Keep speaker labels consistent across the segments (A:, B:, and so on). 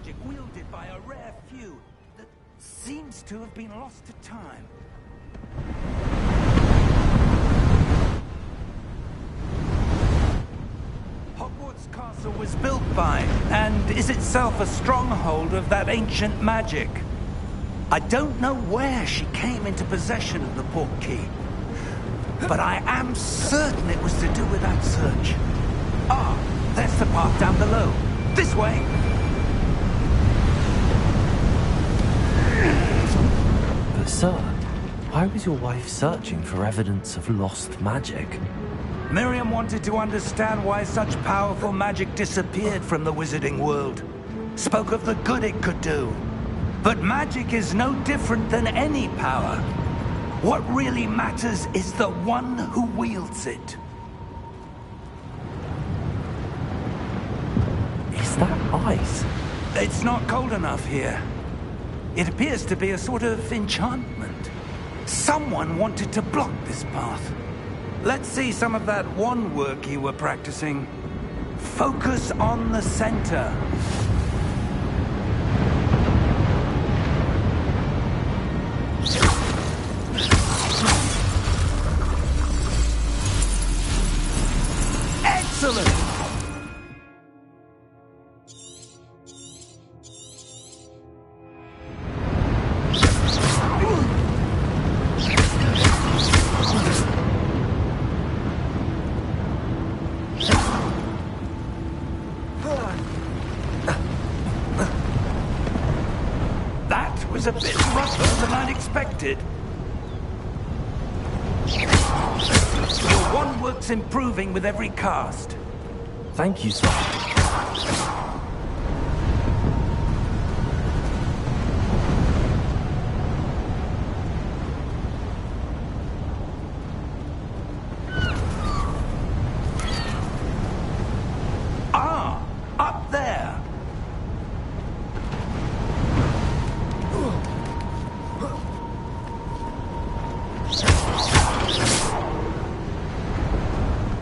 A: magic wielded by a rare few that seems to have been lost to time. Hogwarts Castle was built by, and is itself a stronghold of that ancient magic. I don't know where she came into possession of the Portkey, but I am certain it was to do with that search. Ah, there's the path down below. This way!
B: But sir, why was your wife searching for evidence of lost magic?
A: Miriam wanted to understand why such powerful magic disappeared from the wizarding world. Spoke of the good it could do. But magic is no different than any power. What really matters is the one who wields it.
B: Is that ice?
A: It's not cold enough here. It appears to be a sort of enchantment. Someone wanted to block this path. Let's see some of that wand work you were practicing. Focus on the center. Excellent! That was a bit rougher than I'd expected. Your wand work's improving with every cast.
B: Thank you, sir.
A: Ah, up there.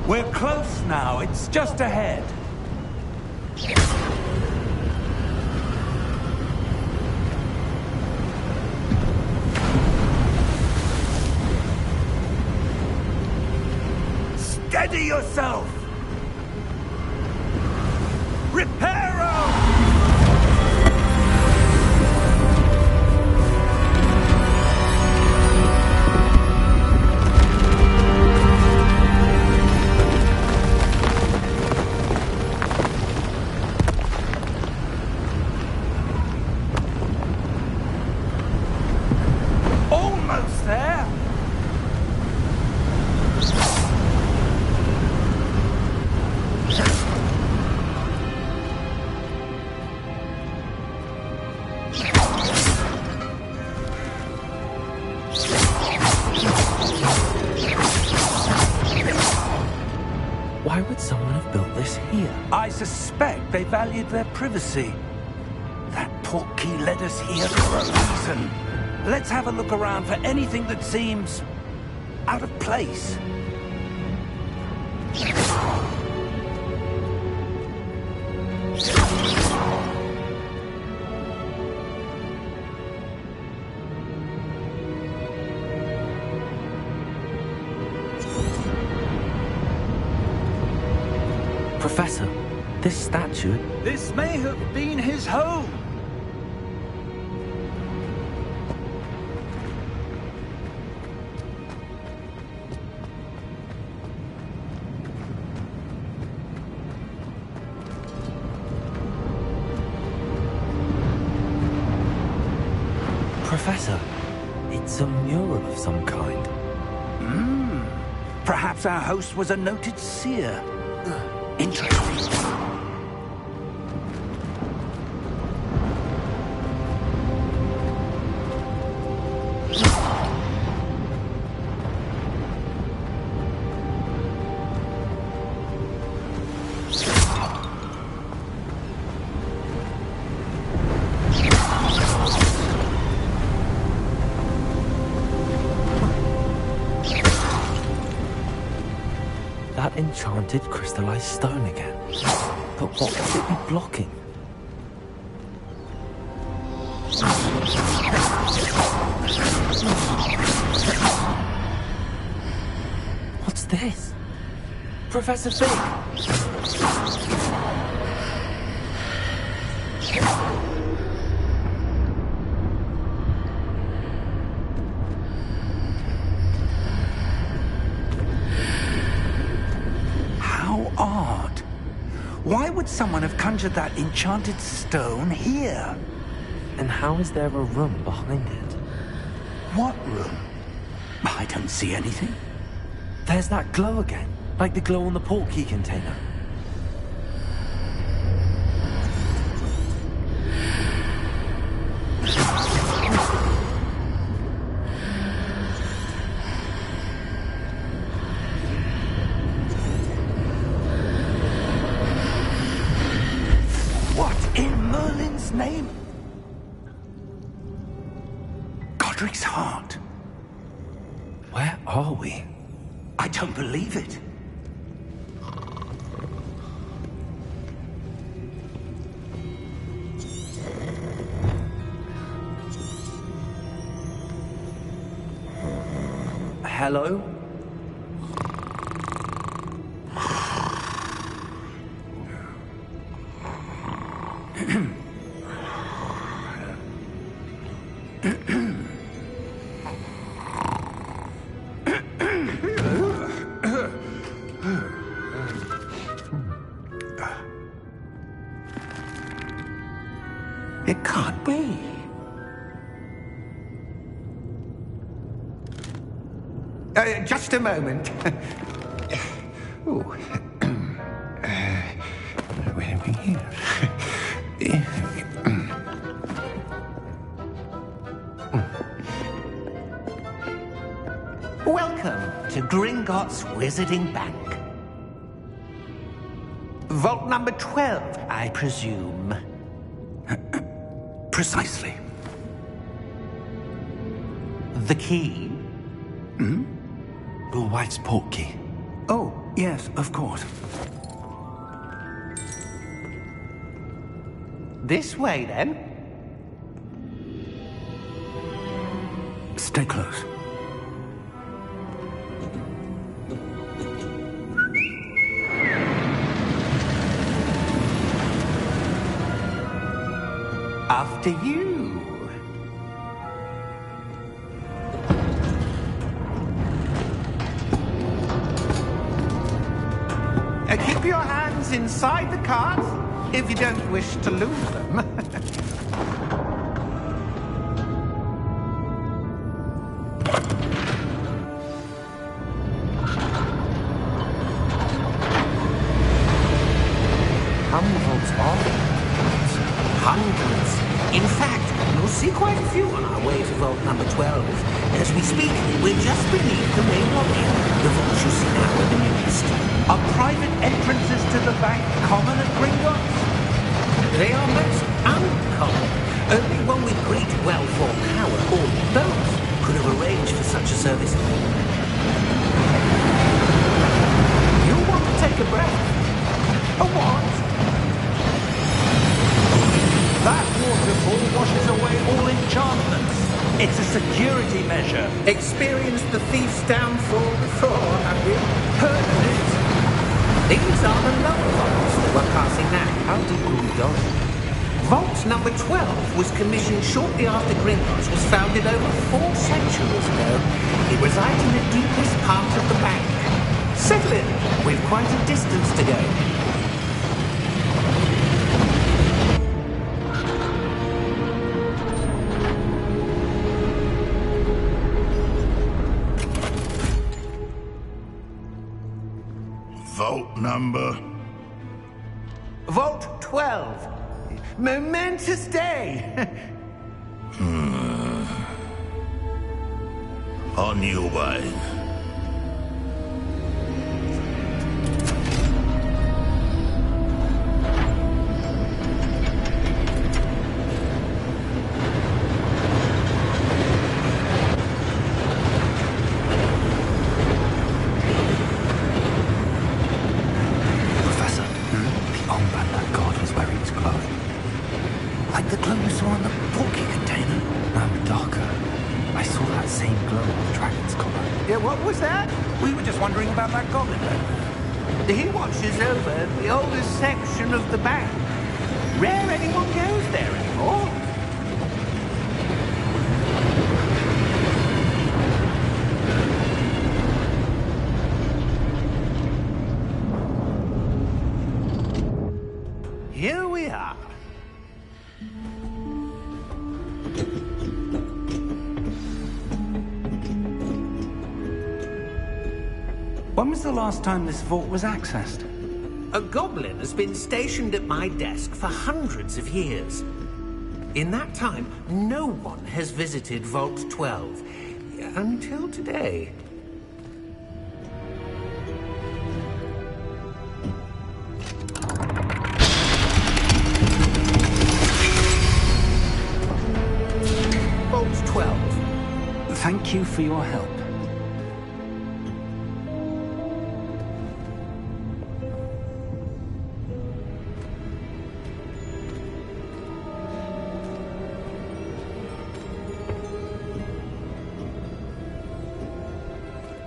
A: We're close now. It's just ahead. Steady yourself! Reparo! Almost there!
B: Why would someone have built this here?
A: I suspect they valued their privacy. That Portkey led us here for a reason. Let's have a look around for anything that seems out of place.
B: Professor, this statue...
A: This may have been his home.
B: Professor, it's a mural of some kind.
A: Perhaps our host was a noted seer. Interesting.
B: That enchanted crystallized stone again. But what could it be blocking? What's this? Professor Fig!
A: How odd. Why would someone have conjured that enchanted stone here?
B: And how is there a room behind it?
A: What room? I don't see anything.
B: There's that glow again, like the glow on the portkey container.
A: What in Merlin's name? Godric's heart.
B: Where are we?
A: I don't believe it.
B: Hello?
A: It can't be. Just a moment. Ooh. Where are we here?
C: Welcome to Gringotts Wizarding Bank. Vault number 12, I presume.
A: Precisely.
C: The key?
B: Your wife's portkey.
A: Oh, yes, of course.
C: This way, then.
A: Stay close.
C: After you. Keep your hands inside the cart if you don't wish to lose them.
B: How many vaults are there?
C: Hundreds. In fact, you'll see quite a few on our way to vault number 12. As we speak, we're just beneath the main lobby. The vault you see now in the midst.
A: Are private entrances to the bank common at Gringotts?
C: They are most uncommon. Only one with great wealth or power, or both, could have arranged for such a service. You'll want to take a breath. A what?
A: That waterfall washes away all enchantments. It's a security measure.
C: Experienced the thief's downfall before, have you?
A: Heard of it?
C: These are the lower vaults that we're passing now.
B: How deep will we go?
C: Vault number 12 was commissioned shortly after Gringotts was founded over 4 centuries ago. It resides in the deepest part of the bank. Settle in. We've quite a distance to go.
D: Vault number?
C: Vault 12. Momentous day.
D: On your way.
B: Professor, the armband that guard was wearing is glowing.
A: Like the glow you saw on the portkey container.
C: What was that?
A: We were just wondering about that goblin.
C: He watches over the oldest section of the bank. Rare anyone goes there anymore. Here we are.
A: When was the last time this vault was accessed?
C: A goblin has been stationed at my desk for hundreds of years. In that time, no one has visited Vault 12. Until today. Vault 12.
A: Thank you for your help.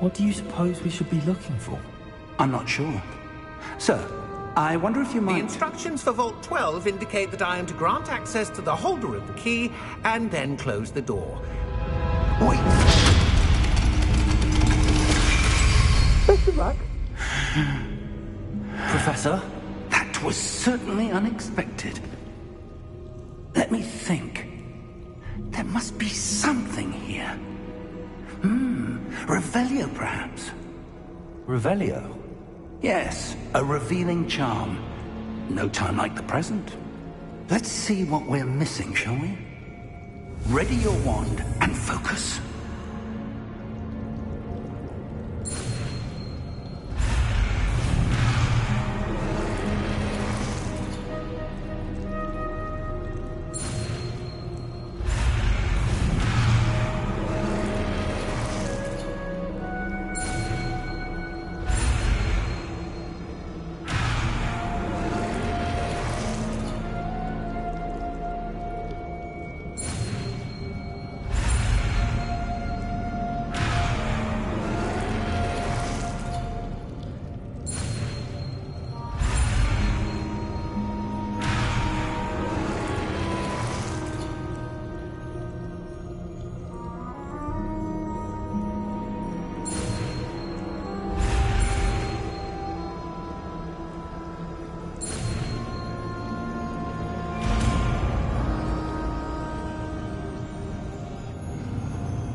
B: What do you suppose we should be looking for?
A: I'm not sure. Sir, I wonder if you
C: The
A: might...
C: instructions for Vault 12 indicate that I am to grant access to the holder of the key and then close the door.
A: Wait.
C: Best of luck.
B: Professor?
A: That was certainly unexpected. Let me think. There must be something here. Revelio, perhaps?
B: Revelio?
A: Yes, a revealing charm. No time like the present. Let's see what we're missing, shall we? Ready your wand and focus.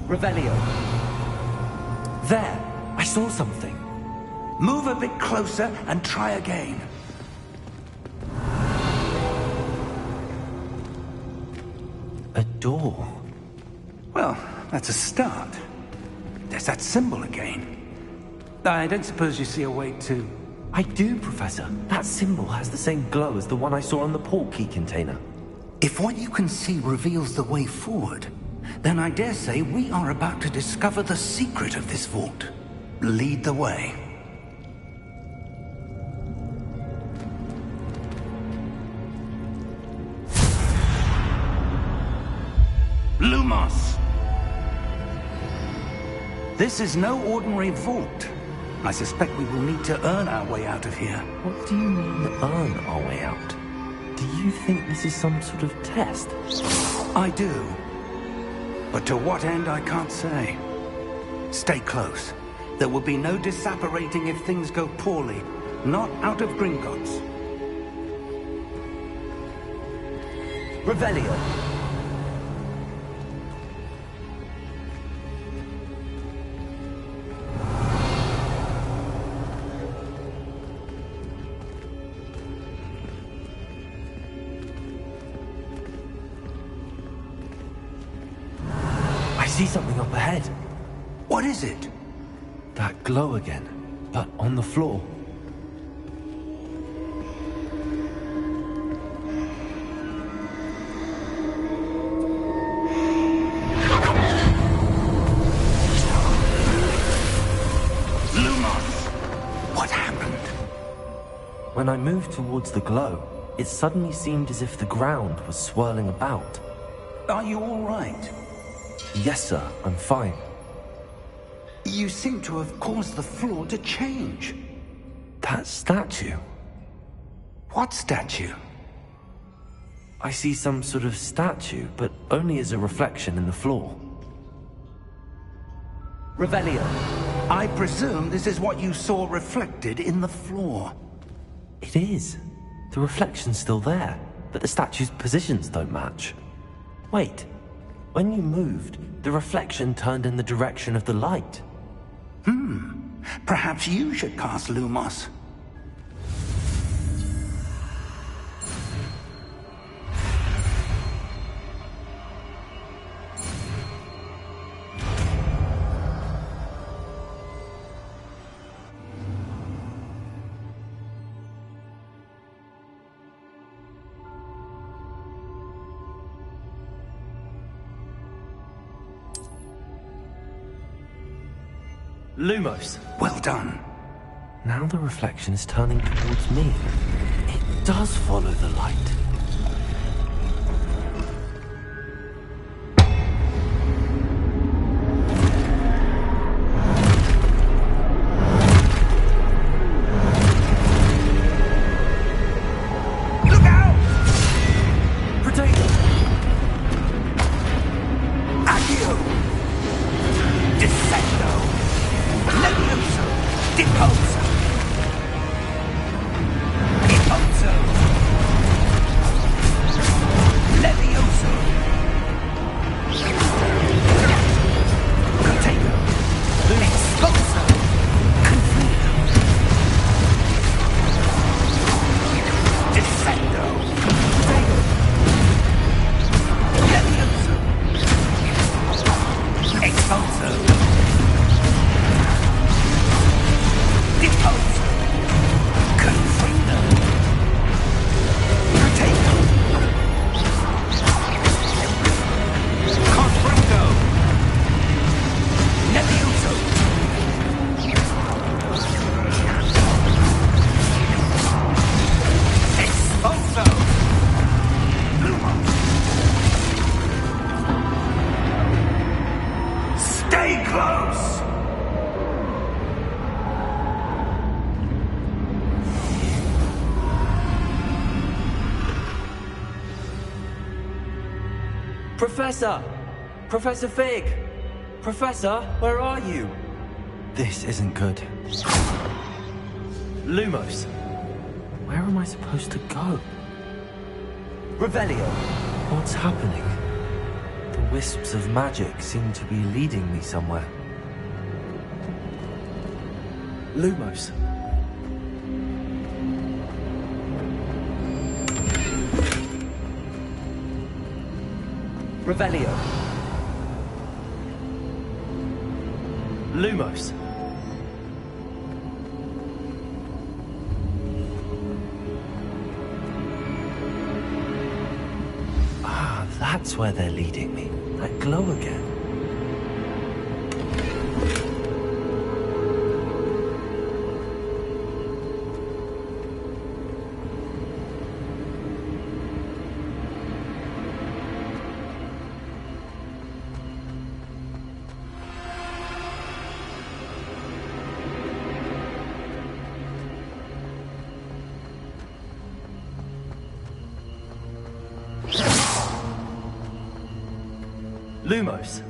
B: Revelio. There! I saw something.
A: Move a bit closer and try again.
B: A door.
A: Well, that's a start. There's that symbol again. I don't suppose you see a way to...
B: I do, Professor. That symbol has the same glow as the one I saw on the port key container.
A: If what you can see reveals the way forward, then I dare say we are about to discover the secret of this vault. Lead the way. Lumos! This is no ordinary vault. I suspect we will need to earn our way out of here.
B: What do you mean, earn our way out? Do you think this is some sort of test?
A: I do. But to what end, I can't say. Stay close. There will be no disapparating if things go poorly. Not out of Gringotts.
B: Revelio. I see something up ahead.
A: What is it?
B: That glow again, but on the floor.
A: Lumos! What happened?
B: When I moved towards the glow, it suddenly seemed as if the ground was swirling about.
A: Are you all right?
B: Yes, sir, I'm fine.
A: You seem to have caused the floor to change.
B: That statue.
A: What statue?
B: I see some sort of statue, but only as a reflection in the floor.
A: Revelio, I presume this is what you saw reflected in the floor.
B: It is. The reflection's still there, but the statue's positions don't match. Wait. When you moved, the reflection turned in the direction of the light.
A: Perhaps you should cast Lumos.
B: Lumos.
A: Well done.
B: Now the reflection is turning towards me. It does follow the light.
A: Look out!
B: Potato!
A: Accio! Descendo! Levioso! Deposo! Deposo! Levioso! Potato! Expulso! Confuso! Descendo! Potato! Levioso! Expulso! Deposo! Confuso! Potato! Confronto! Levioso! Expulso! Lumos! Stay close!
B: Professor! Professor Fig! Professor, where are you? This isn't good. Lumos. Where am I supposed to go? Revelio. What's happening? The wisps of magic seem to be leading me somewhere. Lumos. Revelio. Lumos. Ah, that's where they're leading me. That glow again. Lumos.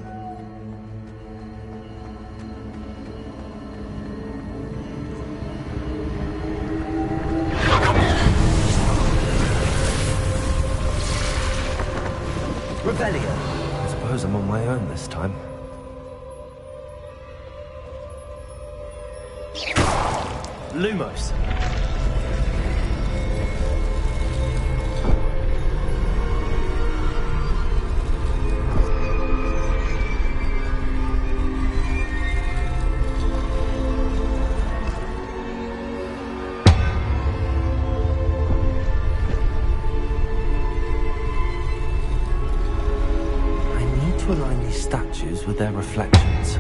B: Revelio. I suppose I'm on my own this time. Lumos. Align these statues with their reflections.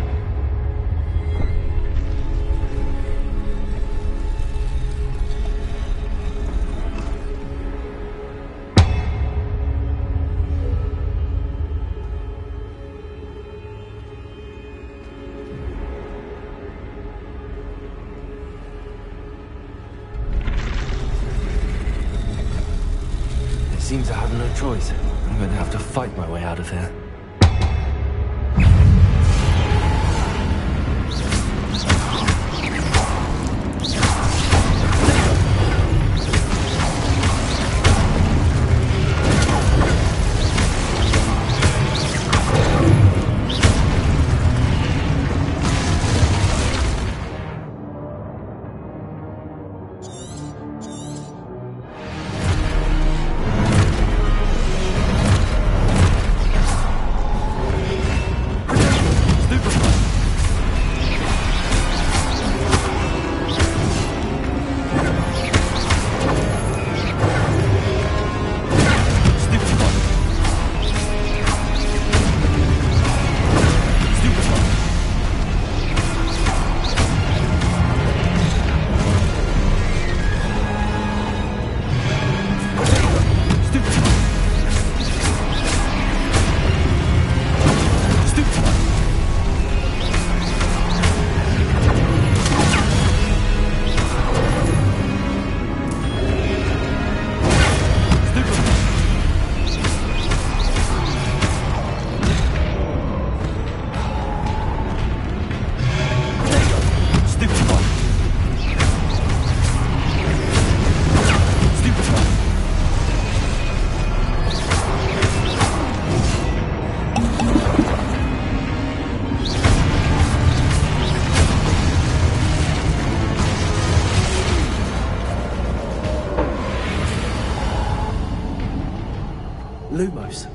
B: seem to have no choice. I'm going to have to fight my way out of here. Lumos.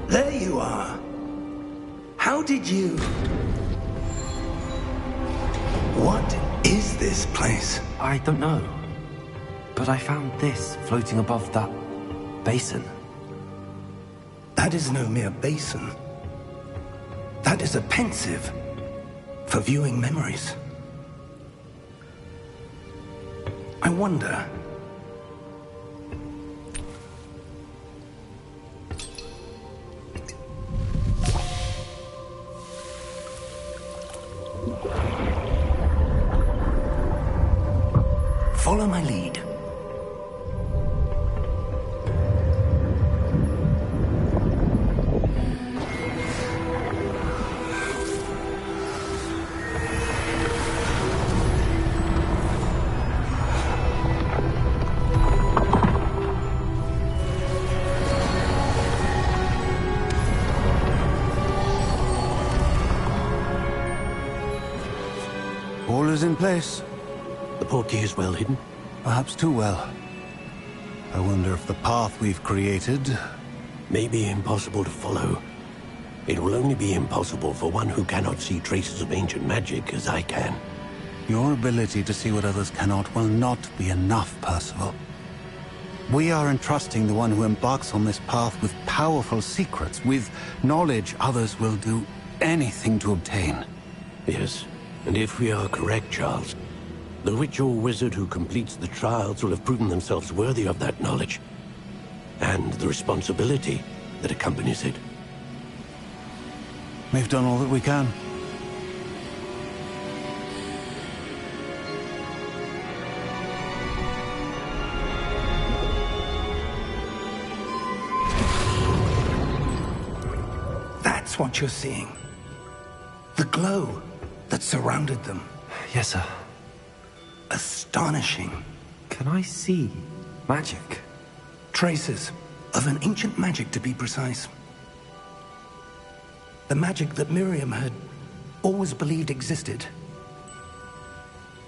A: There you are. How did you... What is this place?
B: I don't know. But I found this floating above that basin.
A: That is no mere basin. That is a pensive for viewing memories. I wonder... Follow my lead.
E: All is in place.
F: The portkey is well hidden?
E: Perhaps too well. I wonder if the path we've created...
F: May be impossible to follow. It will only be impossible for one who cannot see traces of ancient magic as I can.
E: Your ability to see what others cannot will not be enough, Percival. We are entrusting the one who embarks on this path with powerful secrets, with knowledge others will do anything to obtain.
F: Yes, and if we are correct, Charles, the witch or wizard who completes the trials will have proven themselves worthy of that knowledge, and the responsibility that accompanies it.
E: We've done all that we can.
A: That's what you're seeing. The glow that surrounded them.
B: Yes, sir.
A: Astonishing.
B: Can I see magic?
A: Traces of an ancient magic, to be precise. The magic that Miriam had always believed existed.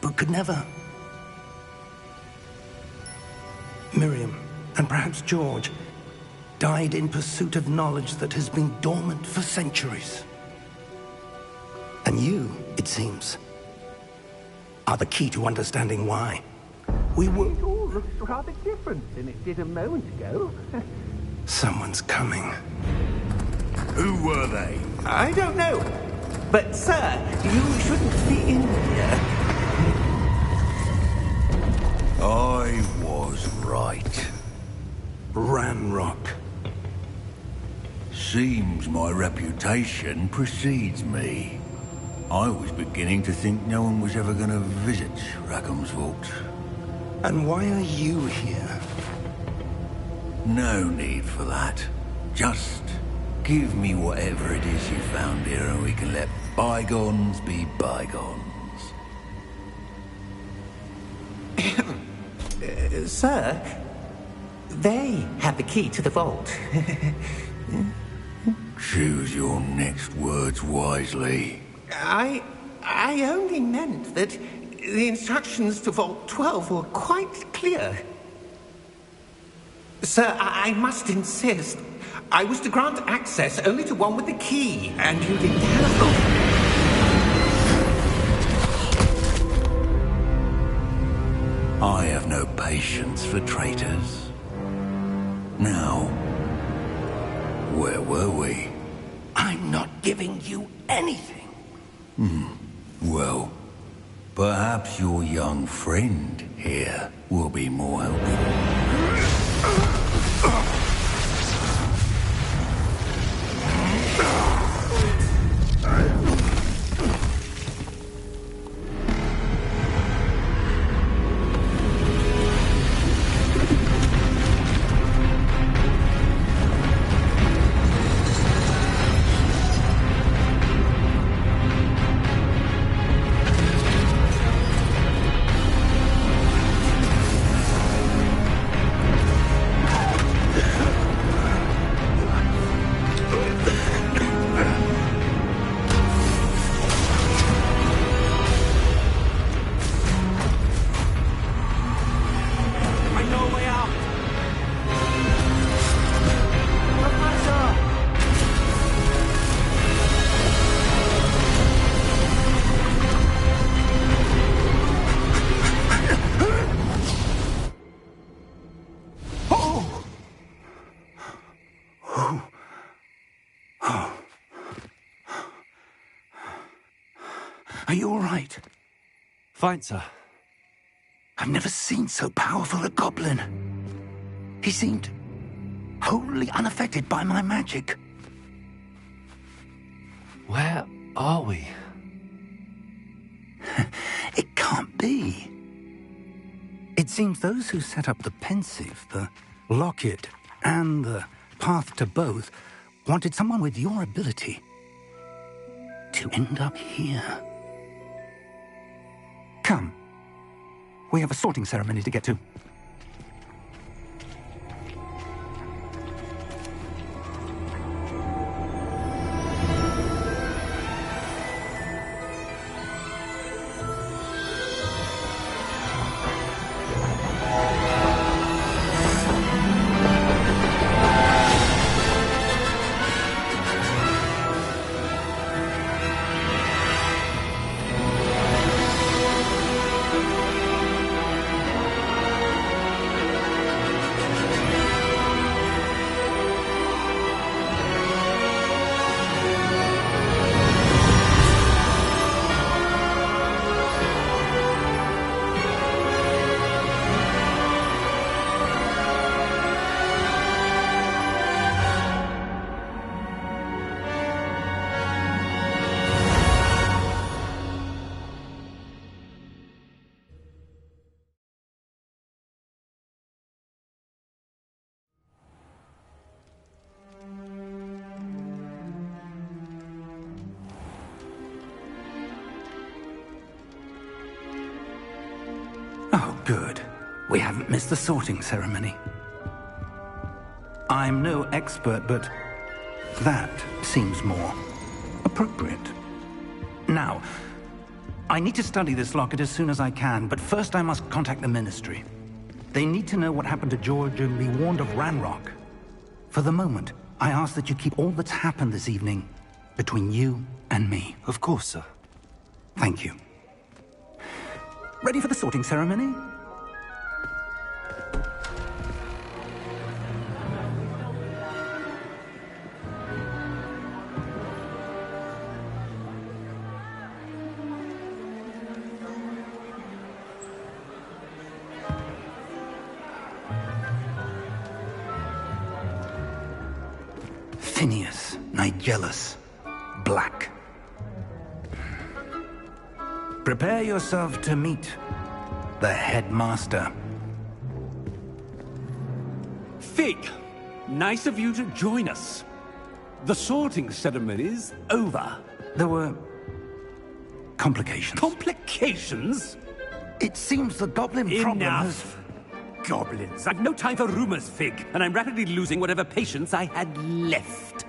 A: but could never. Miriam, and perhaps George, died in pursuit of knowledge that has been dormant for centuries. And you, it seems, are the key to understanding why. We were...
C: It all looks rather different than it did a moment ago.
A: Someone's coming.
D: Who were they?
C: I don't know. But, sir, you shouldn't be in here.
D: I was right.
A: Ranrock.
D: Seems my reputation precedes me. I was beginning to think no one was ever going to visit Rackham's vault.
A: And why are you here?
D: No need for that. Just give me whatever it is you found here and we can let bygones be bygones.
C: Sir, they have the key to the vault.
D: Choose your next words wisely.
C: I only meant that the instructions to Vault 12 were quite clear. Sir, I must insist. I was to grant access only to one with the key, and you didn't have them.
D: I have no patience for traitors. Now, where were we?
A: I'm not giving you anything.
D: Well, perhaps your young friend here will be more helpful.
A: Are you all right?
B: Fine, sir.
A: I've never seen so powerful a goblin. He seemed wholly unaffected by my magic.
B: Where are we?
A: It can't be. It seems those who set up the Pensieve, the Locket, and the Path to Both wanted someone with your ability to end up here. Come. We have a sorting ceremony to get to. Oh, good. We haven't missed the sorting ceremony. I'm no expert, but that seems more appropriate. Now, I need to study this locket as soon as I can, but first I must contact the Ministry. They need to know what happened to George and be warned of Ranrock. For the moment, I ask that you keep all that's happened this evening between you and me.
B: Of course, sir.
A: Thank you. Ready for the sorting ceremony? Phineas Nigellus Black. Prepare yourself to meet the headmaster.
G: Fig, nice of you to join us. The sorting ceremony's over.
A: There were complications.
G: Complications?
A: It seems the goblin problem has...
G: Enough! Goblins. I've no time for rumors, Fig, and I'm rapidly losing whatever patience I had left.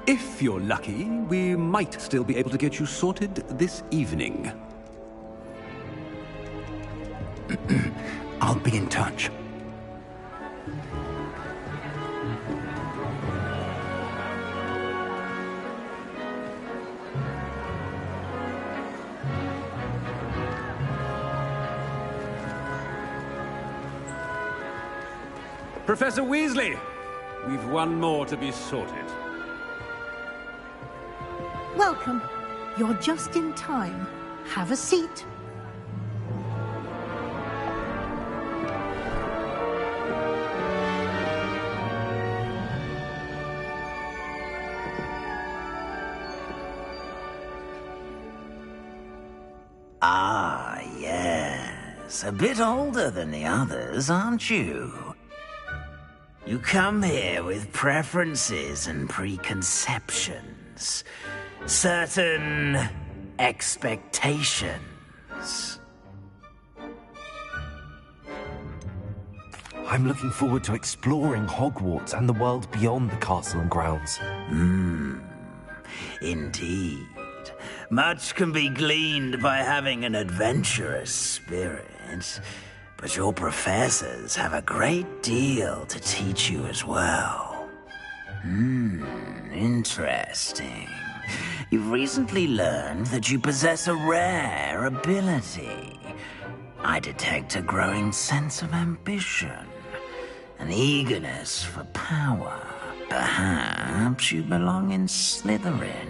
G: If you're lucky, we might still be able to get you sorted this evening.
A: I'll be in touch.
G: Professor Weasley, we've one more to be sorted.
H: Welcome. You're just in time. Have a seat.
I: Ah, yes. A bit older than the others, aren't you? You come here with preferences and preconceptions. Certain expectations.
B: I'm looking forward to exploring Hogwarts and the world beyond the castle and grounds.
I: Indeed. Much can be gleaned by having an adventurous spirit, but your professors have a great deal to teach you as well. Interesting. You've recently learned that you possess a rare ability. I detect a growing sense of ambition, an eagerness for power. Perhaps you belong in Slytherin.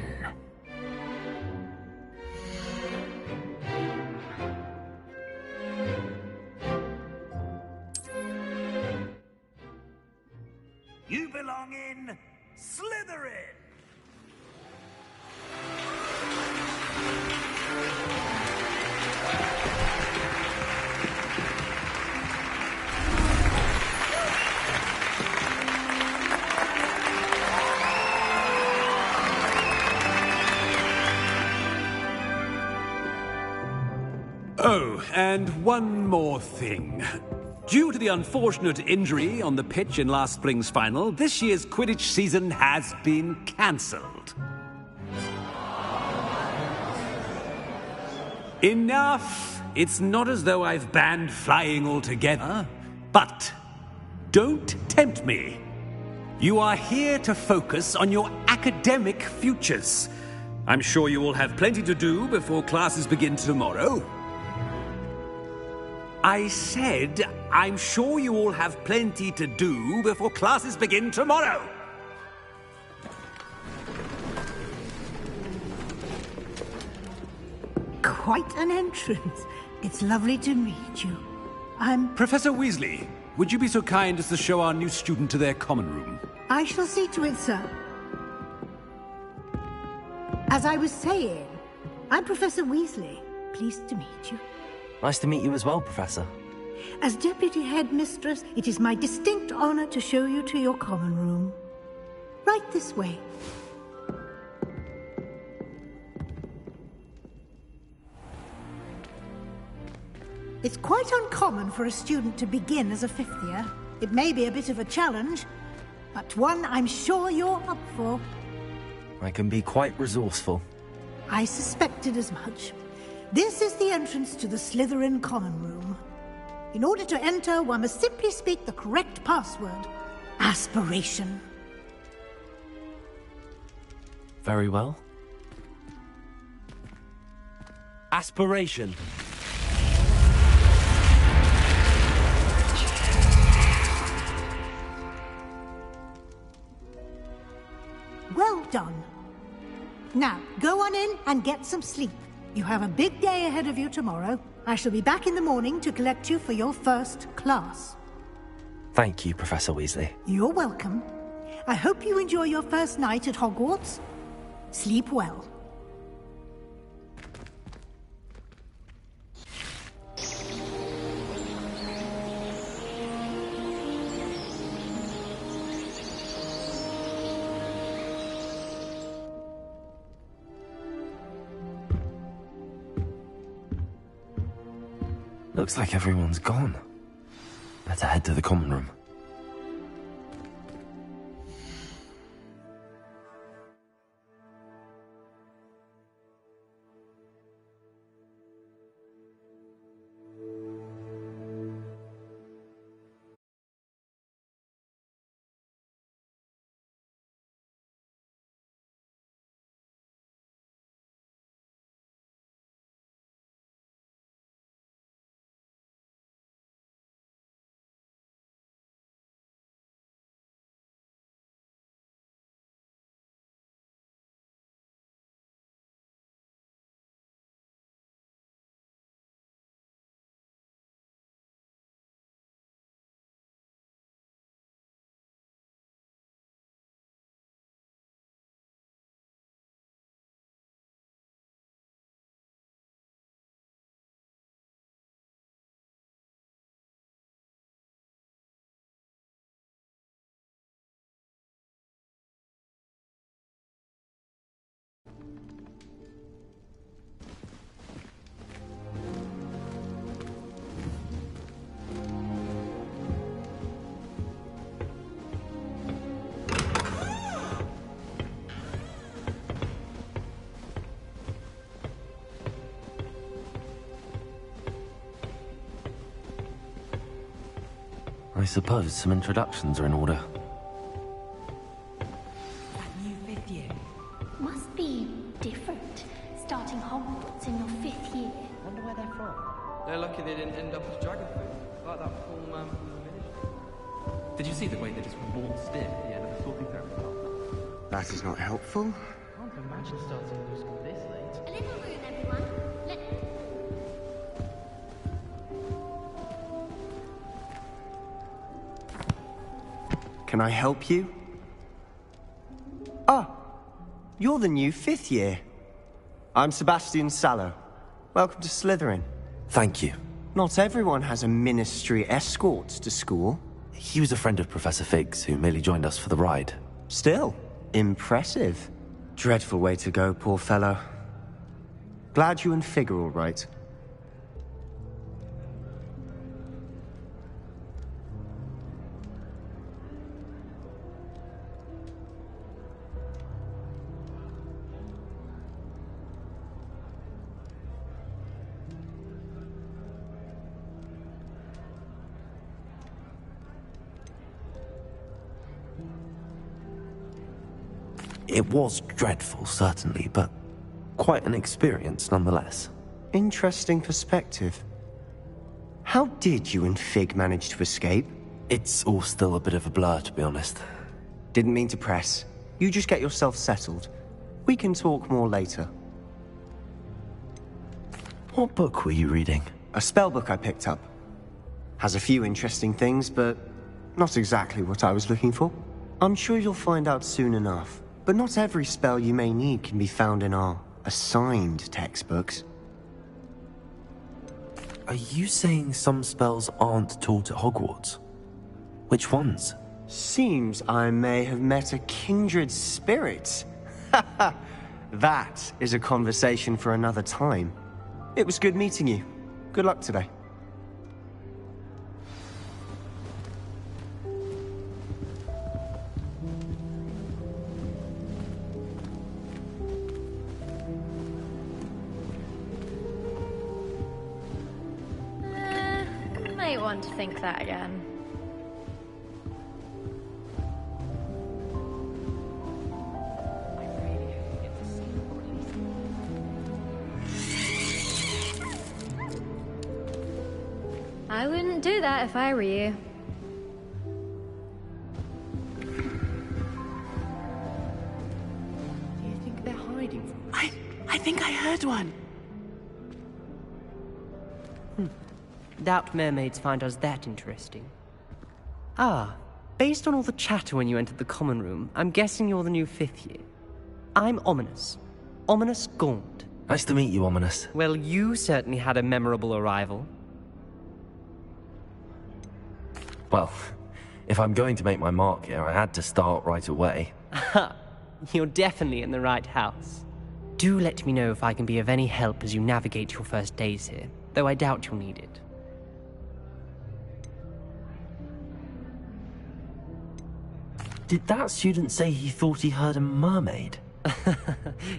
I: You belong in Slytherin!
G: Oh, and one more thing. Due to the unfortunate injury on the pitch in last spring's final, this year's Quidditch season has been cancelled. Enough! It's not as though I've banned flying altogether, but don't tempt me. You are here to focus on your academic futures. I'm sure you will have plenty to do before classes begin tomorrow. I said, I'm sure you all have plenty to do before classes begin tomorrow.
H: Quite an entrance. It's lovely to meet you. I'm...
G: Professor Weasley, would you be so kind as to show our new student to their common room?
H: I shall see to it, sir. As I was saying, I'm Professor Weasley. Pleased to meet you.
B: Nice to meet you as well, Professor.
H: As Deputy Headmistress, it is my distinct honor to show you to your common room. Right this way. It's quite uncommon for a student to begin as a fifth year. It may be a bit of a challenge, but one I'm sure you're up for.
B: I can be quite resourceful.
H: I suspected as much. This is the entrance to the Slytherin Common Room. In order to enter, one must simply speak the correct password. Aspiration.
B: Very well. Aspiration.
H: Well done. Now, go on in and get some sleep. You have a big day ahead of you tomorrow. I shall be back in the morning to collect you for your first class.
B: Thank you, Professor Weasley.
H: You're welcome. I hope you enjoy your first night at Hogwarts. Sleep well.
B: Looks like everyone's gone. Better head to the common room. I suppose some introductions are in order.
J: That new fifth year.
K: Must be different, starting Hogwarts in your 5th year.
J: Wonder where they're from. They're lucky they didn't end up as dragon food, like that poor man from the village. Did you see the way they just waltzed in at the end of the talking therapy class?
L: That is not helpful.
J: Can't imagine starting new school this late.
K: A little room, everyone.
L: Can I help you? Ah, you're the new 5th year. I'm Sebastian Sallow. Welcome to Slytherin.
B: Thank you.
L: Not everyone has a ministry escort to school.
B: He was a friend of Professor Figgs, who merely joined us for the ride.
L: Still, impressive. Dreadful way to go, poor fellow. Glad you and Fig are all right.
B: It was dreadful, certainly, but quite an experience nonetheless.
L: Interesting perspective. How did you and Fig manage to escape?
B: It's all still a bit of a blur, to be honest.
L: Didn't mean to press. You just get yourself settled. We can talk more later.
B: What book were you reading?
L: A spell book I picked up. Has a few interesting things, but not exactly what I was looking for. I'm sure you'll find out soon enough. But not every spell you may need can be found in our assigned textbooks.
B: Are you saying some spells aren't taught at Hogwarts? Which ones?
L: Seems I may have met a kindred spirit. That is a conversation for another time. It was good meeting you. Good luck today.
M: might want to think that again. I wouldn't do that if I were you.
J: Do you think they're hiding from us?
N: I think I heard one.
J: Doubt mermaids find us that interesting. Ah, based on all the chatter when you entered the common room, I'm guessing you're the new 5th year. I'm Ominous. Ominous Gaunt.
B: Nice to meet you, Ominous.
J: Well, you certainly had a memorable arrival.
B: Well, if I'm going to make my mark here, I had to start right away.
J: Ha! You're definitely in the right house. Do let me know if I can be of any help as you navigate your first days here, though I doubt you'll need it.
B: Did that student say he thought he heard a mermaid?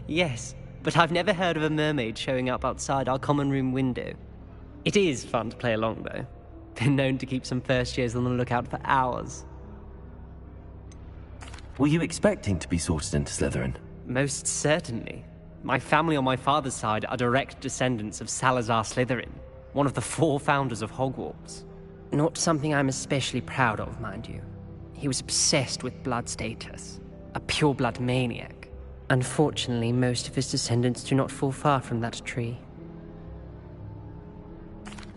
J: Yes, but I've never heard of a mermaid showing up outside our common room window. It is fun to play along, though. Been known to keep some first years on the lookout for hours.
B: Were you expecting to be sorted into Slytherin?
J: Most certainly. My family on my father's side are direct descendants of Salazar Slytherin, one of the 4 founders of Hogwarts. Not something I'm especially proud of, mind you. He was obsessed with blood status, a pure-blood maniac. Unfortunately, most of his descendants do not fall far from that tree.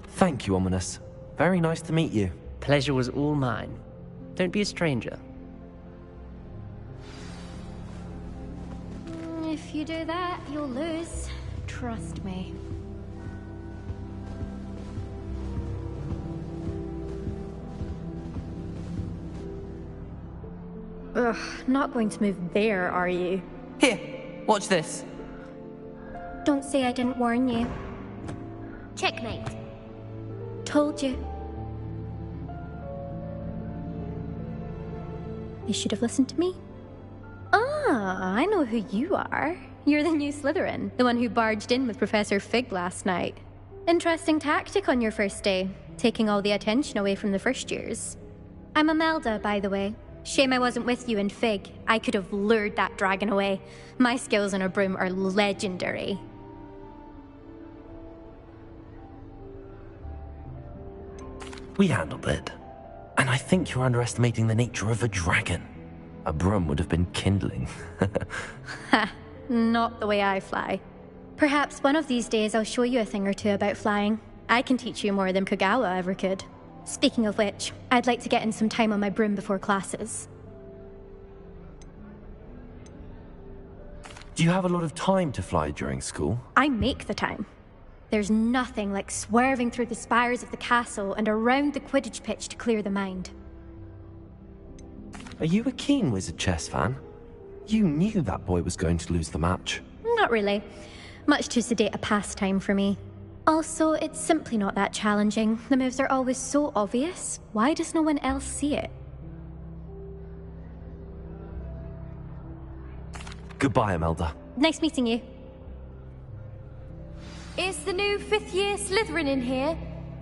B: Thank you, Ominous. Very nice to meet you.
J: Pleasure was all mine. Don't be a stranger.
K: If you do that, you'll lose. Trust me.
M: Ugh, not going to move there, are you?
N: Here, watch this.
K: Don't say I didn't warn you. Checkmate. Told you. You should have listened to me.
M: Ah, I know who you are. You're the new Slytherin, the one who barged in with Professor Fig last night. Interesting tactic on your first day, taking all the attention away from the first years.
K: I'm Imelda, by the way. Shame I wasn't with you in Fig. I could have lured that dragon away. My skills on a broom are legendary.
B: We handled it. And I think you're underestimating the nature of a dragon. A broom would have been kindling.
M: Ha, not the way I fly.
K: Perhaps one of these days I'll show you a thing or two about flying. I can teach you more than Kogawa ever could. Speaking of which, I'd like to get in some time on my broom before classes.
B: Do you have a lot of time to fly during school?
K: I make the time. There's nothing like swerving through the spires of the castle and around the Quidditch pitch to clear the mind.
B: Are you a keen Wizard chess fan? You knew that boy was going to lose the match.
K: Not really. Much too sedate a pastime for me. Also, it's simply not that challenging. The moves are always so obvious. Why does no one else see it?
B: Goodbye, Imelda.
K: Nice meeting you.
O: Is the new 5th year Slytherin in here?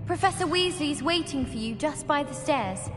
O: Professor Weasley's waiting for you just by the stairs.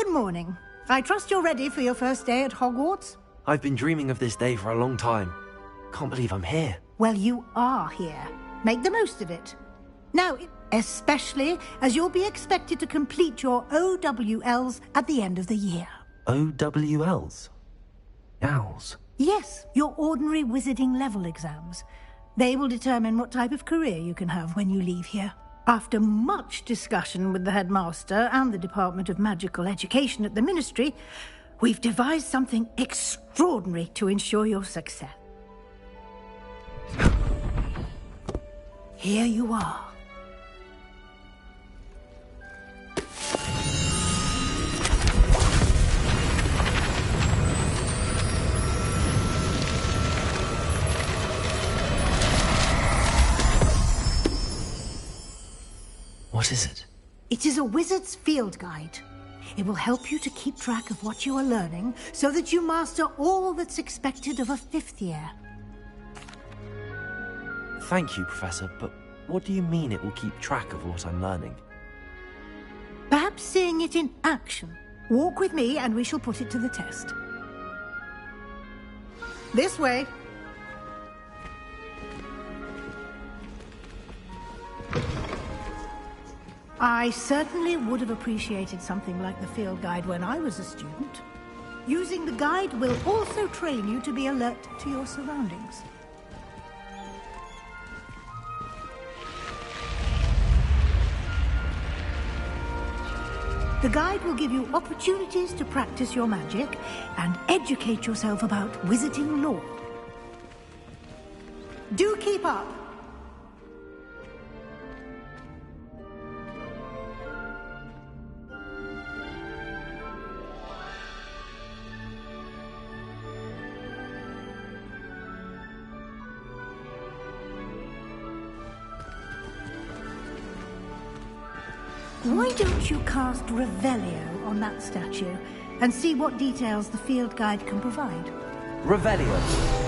H: Good morning. I trust you're ready for your first day at Hogwarts?
B: I've been dreaming of this day for a long time. Can't believe I'm here.
H: Well, you are here. Make the most of it. Now, especially as you'll be expected to complete your OWLs at the end of the year.
B: OWLs? Owls?
H: Yes, your ordinary wizarding level exams. They will determine what type of career you can have when you leave here. After much discussion with the headmaster and the Department of Magical Education at the Ministry, we've devised something extraordinary to ensure your success. Here you are.
B: What is it?
H: It is a wizard's field guide. It will help you to keep track of what you are learning so that you master all that's expected of a 5th year.
B: Thank you, Professor, but what do you mean it will keep track of what I'm learning?
H: Perhaps seeing it in action. Walk with me and we shall put it to the test. This way. I certainly would have appreciated something like the field guide when I was a student. Using the guide will also train you to be alert to your surroundings. The guide will give you opportunities to practice your magic and educate yourself about wizarding lore. Do keep up! Why don't you cast Revelio on that statue and see what details the field guide can provide?
B: Revelio.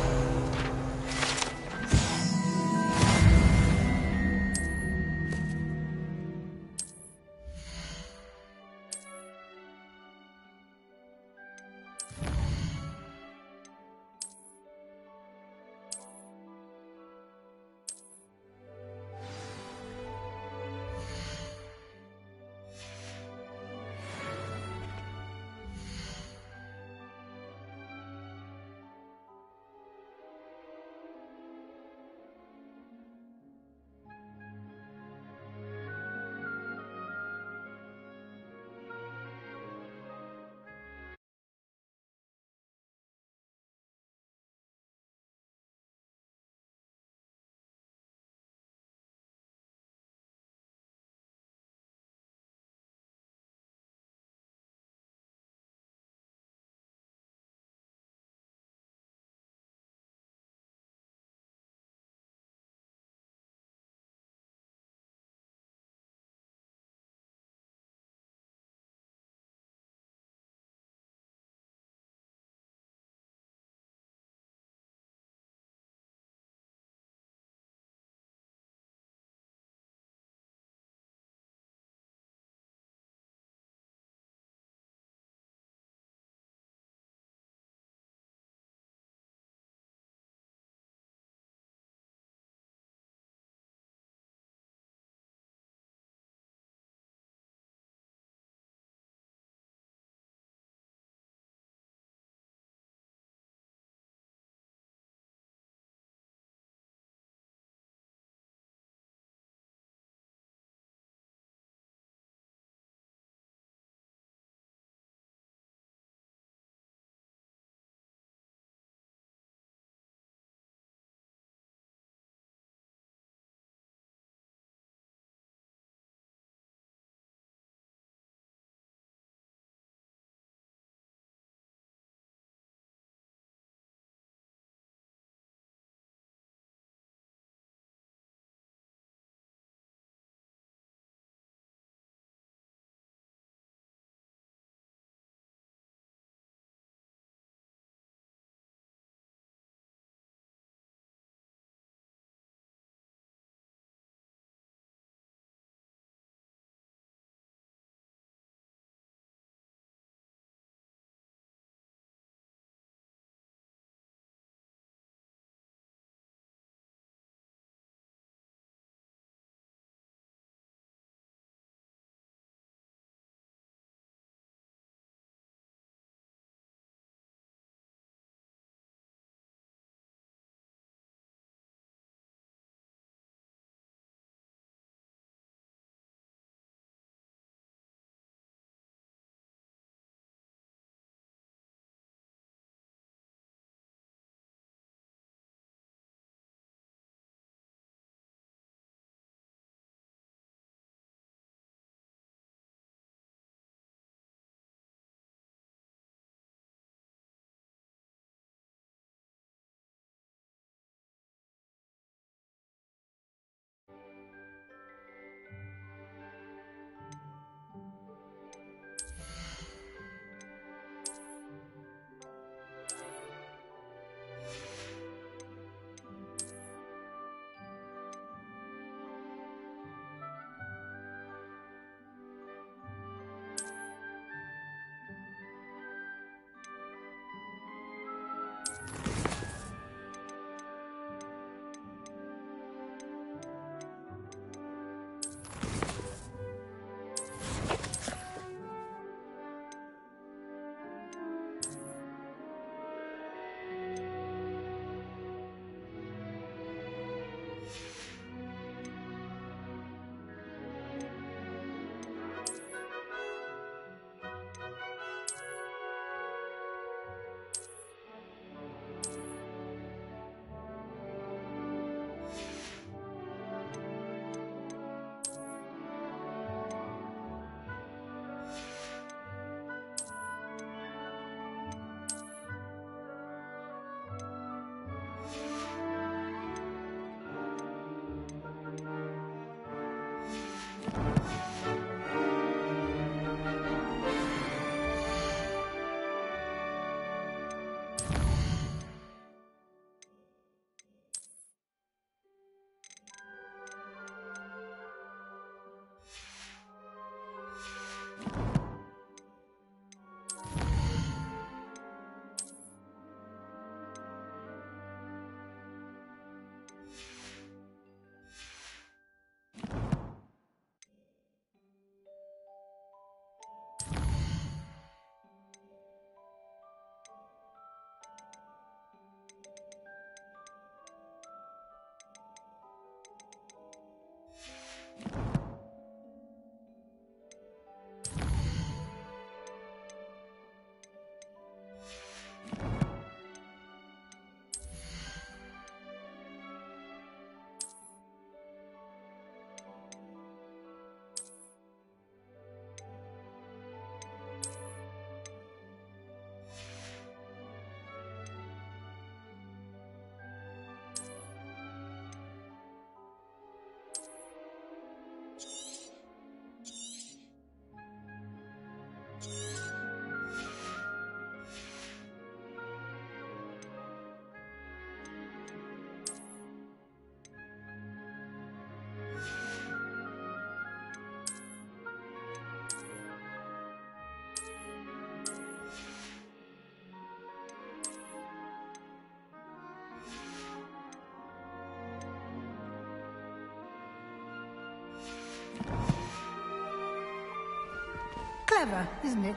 H: Clever, isn't it?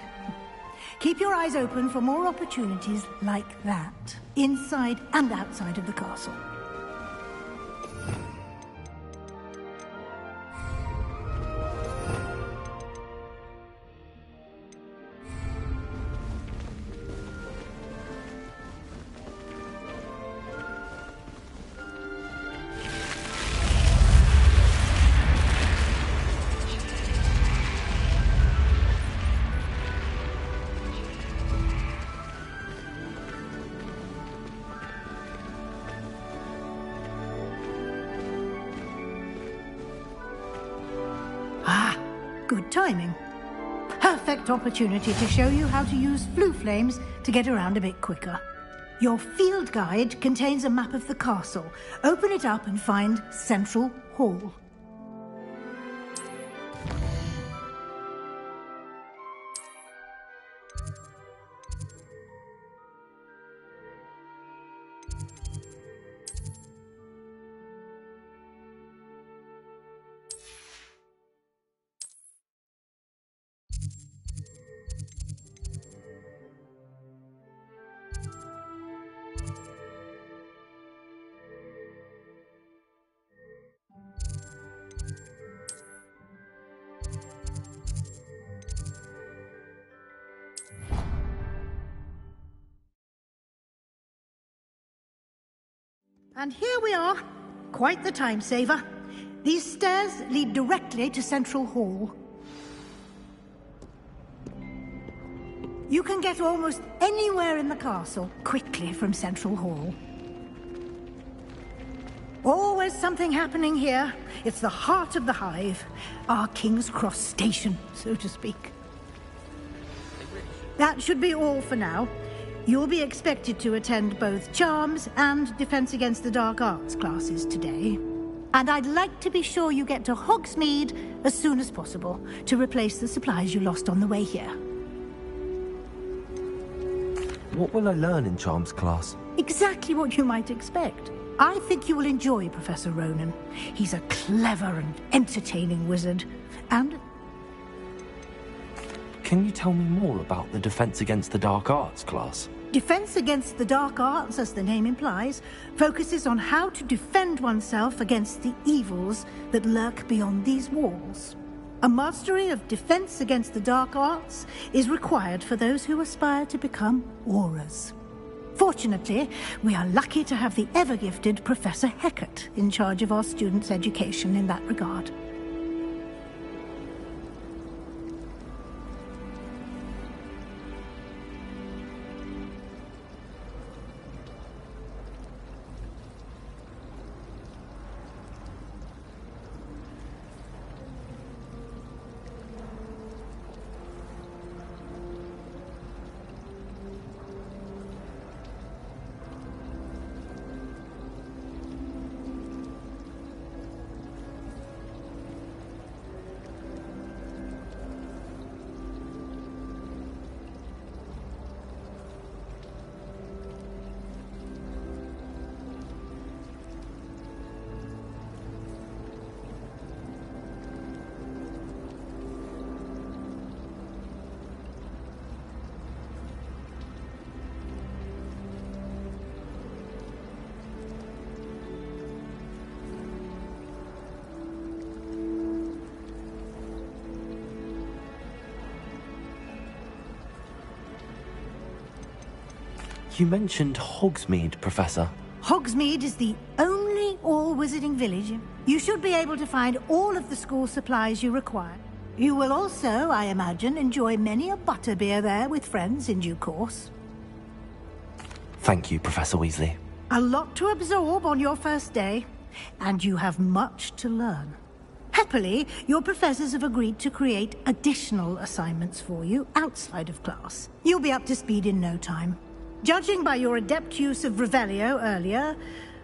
H: Keep your eyes open for more opportunities like that, inside and outside of the castle. Good timing. Perfect opportunity to show you how to use flue flames to get around a bit quicker. Your field guide contains a map of the castle. Open it up and find Central Hall. And here we are. Quite the time saver. These stairs lead directly to Central Hall. You can get almost anywhere in the castle quickly from Central Hall. Always something happening here. It's the heart of the Hive. Our King's Cross station, so to speak. That should be all for now. You'll be expected to attend both Charms and Defense Against the Dark Arts classes today. And I'd like to be sure you get to Hogsmeade as soon as possible to replace the supplies you lost on the way here.
B: What will I learn in Charms class?
H: Exactly what you might expect. I think you will enjoy Professor Ronen. He's a clever and entertaining wizard. And...
B: Can you tell me more about the Defense Against the Dark Arts class?
H: Defense Against the Dark Arts, as the name implies, focuses on how to defend oneself against the evils that lurk beyond these walls. A mastery of Defense Against the Dark Arts is required for those who aspire to become Aurors. Fortunately, we are lucky to have the ever-gifted Professor Hecat in charge of our students' education in that regard.
B: You mentioned Hogsmeade, Professor.
H: Hogsmeade is the only all-wizarding village. You should be able to find all of the school supplies you require. You will also, I imagine, enjoy many a butterbeer there with friends in due course.
B: Thank you, Professor Weasley.
H: A lot to absorb on your first day, and you have much to learn. Happily, your professors have agreed to create additional assignments for you outside of class. You'll be up to speed in no time. Judging by your adept use of Revelio earlier,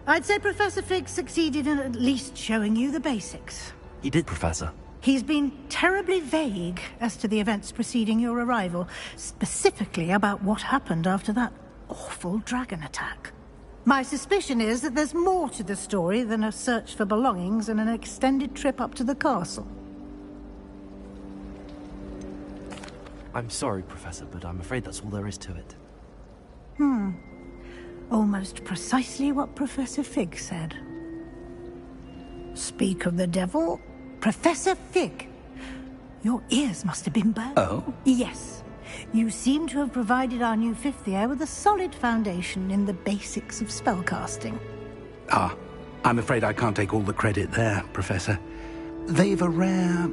H: I'd say Professor Fig succeeded in at least showing you the basics.
B: He did, Professor.
H: He's been terribly vague as to the events preceding your arrival, specifically about what happened after that awful dragon attack. My suspicion is that there's more to the story than a search for belongings and an extended trip up to the castle.
B: I'm sorry, Professor, but I'm afraid that's all there is to it.
H: Almost precisely what Professor Fig said. Speak of the devil, Professor Fig. Your ears must have been burnt.
C: Oh?
H: Yes. You seem to have provided our new fifth year with a solid foundation in the basics of spellcasting.
C: Ah, I'm afraid I can't take all the credit there, Professor. They've a rare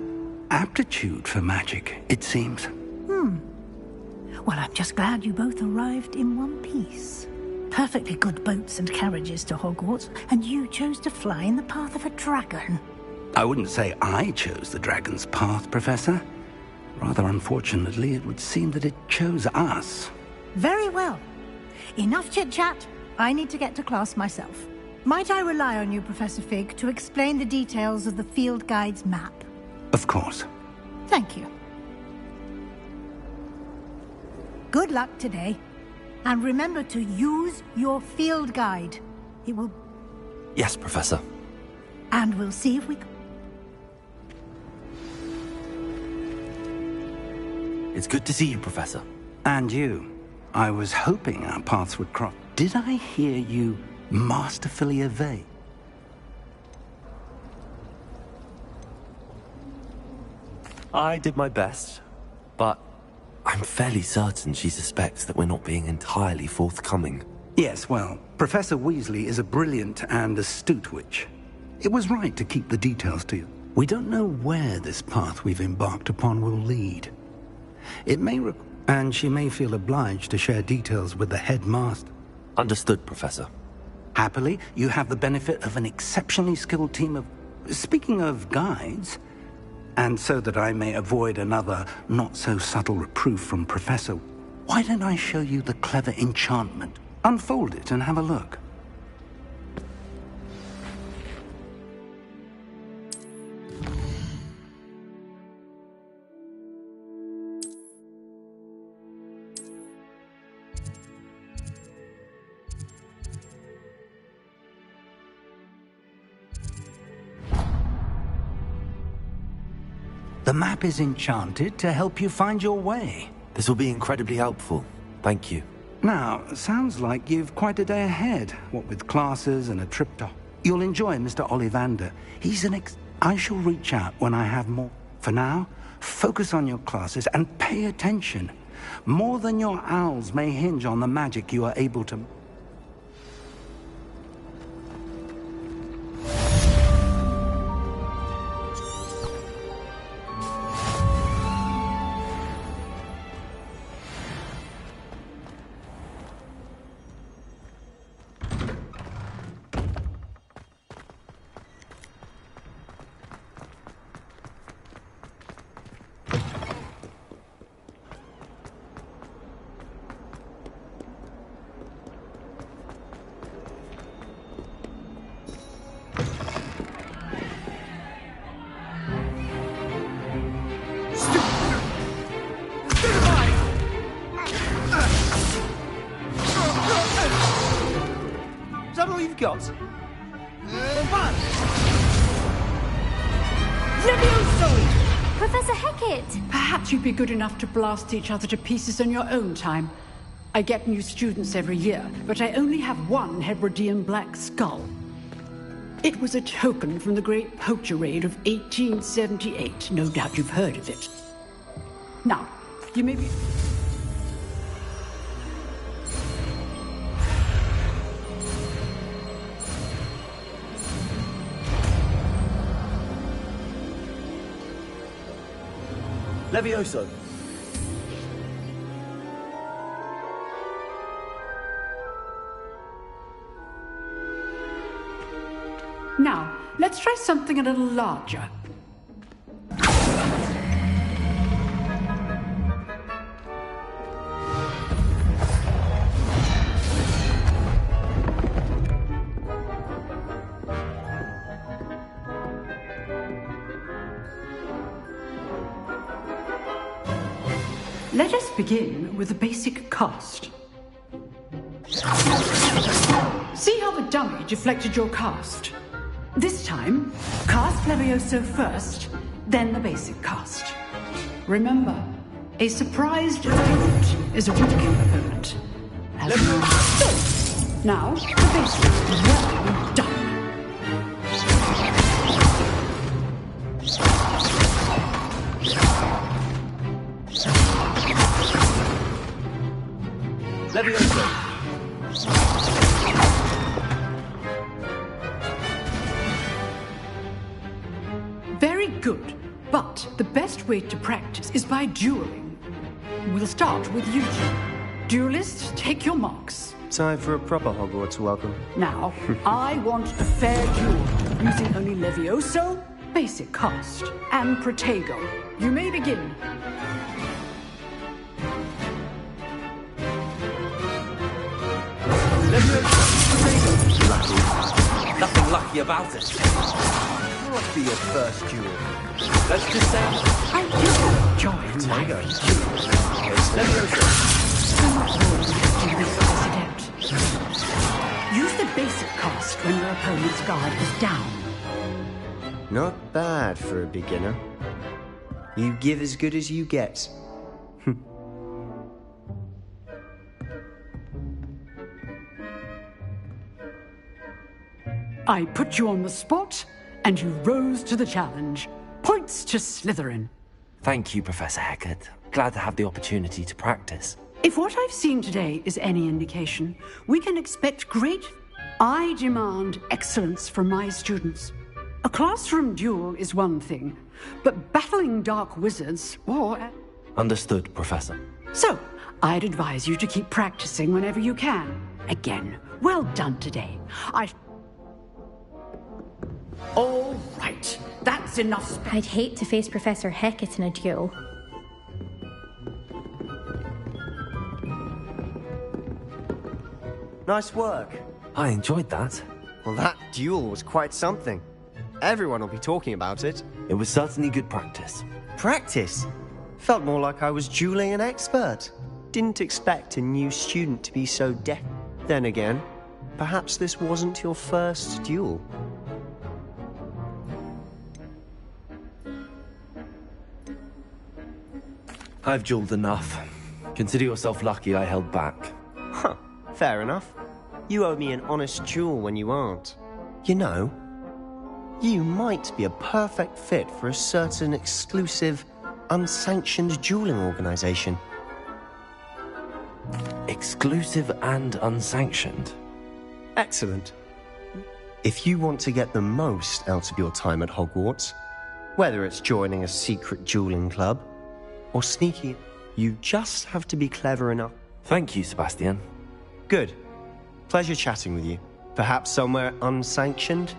C: aptitude for magic, it seems.
H: Well, I'm just glad you both arrived in one piece. Perfectly good boats and carriages to Hogwarts, and you chose to fly in the path of a dragon.
C: I wouldn't say I chose the dragon's path, Professor. Rather unfortunately, it would seem that it chose us.
H: Very well. Enough chit-chat. I need to get to class myself. Might I rely on you, Professor Fig, to explain the details of the field guide's map?
C: Of course.
H: Thank you. Good luck today. And remember to use your field guide. It will...
B: Yes, Professor.
H: And we'll see if we...
B: It's good to see you, Professor.
C: And you. I was hoping our paths would cross. Did I hear you masterfully evade?
B: I did my best, but I'm fairly certain she suspects that we're not being entirely forthcoming.
C: Yes, well, Professor Weasley is a brilliant and astute witch. It was right to keep the details to you. We don't know where this path we've embarked upon will lead. It may and she may feel obliged to share details with the headmaster.
B: Understood, Professor.
C: Happily, you have the benefit of an exceptionally skilled team of... Speaking of guides, and so that I may avoid another not-so-subtle reproof from Professor, why don't I show you the clever enchantment? Unfold it and have a look. The map is enchanted to help you find your way.
B: This will be incredibly helpful. Thank you.
C: Now, sounds like you've quite a day ahead, what with classes and a trip to... You'll enjoy Mr. Ollivander. He's an I shall reach out when I have more. For now, focus on your classes and pay attention. More than your owls may hinge on the magic you are able to...
A: Got.
O: Professor Hecat!
N: Perhaps you'd be good enough to blast each other to pieces on your own time. I get new students every year, but I only have one Hebridean black skull. It was a token from the Great Poacher Raid of 1878. No doubt you've heard of it. Now, you may be...
P: Levioso!
N: Now, let's try something a little larger. Let us begin with the basic cast. See how the dummy deflected your cast? This time, cast Levioso first, then the basic cast. Remember, a surprised opponent is a weak opponent. Now, the basic. Well done.
P: Levioso!
N: Very good, but the best way to practice is by dueling. We'll start with you two. Duelists, take your marks.
L: Time for a proper Hogwarts welcome.
N: Now, I want a fair duel, using only Levioso, basic cast, and Protego. You may begin.
P: Nothing lucky about it. What will be your first duel? Let's just say...
N: I do enjoy my duels. Use the basic cast when your opponent's guard is down.
L: Not bad for a beginner. You give as good as you get.
N: I put you on the spot, and you rose to the challenge. Points to Slytherin.
B: Thank you, Professor Hecat. Glad to have the opportunity to practice.
N: If what I've seen today is any indication, we can expect great... I demand excellence from my students. A classroom duel is one thing, but battling dark wizards, or...
B: Understood, Professor.
N: So, I'd advise you to keep practicing whenever you can. Again, well done today. All right, that's enough.
K: I'd hate to face Professor Hecat in a duel.
L: Nice work.
B: I enjoyed that.
L: Well, that duel was quite something. Everyone will be talking about it.
B: It was certainly good practice.
L: Practice? Felt more like I was dueling an expert. Didn't expect a new student to be so Then again, perhaps this wasn't your first duel.
B: I've dueled enough. Consider yourself lucky I held back.
L: Huh, fair enough. You owe me an honest duel when you aren't. You know, you might be a perfect fit for a certain exclusive, unsanctioned dueling organization.
B: Exclusive and unsanctioned?
L: Excellent. If you want to get the most out of your time at Hogwarts, whether it's joining a secret dueling club, or sneaky, you just have to be clever enough.
B: Thank you, Sebastian.
L: Good. Pleasure chatting with you. Perhaps somewhere unsanctioned?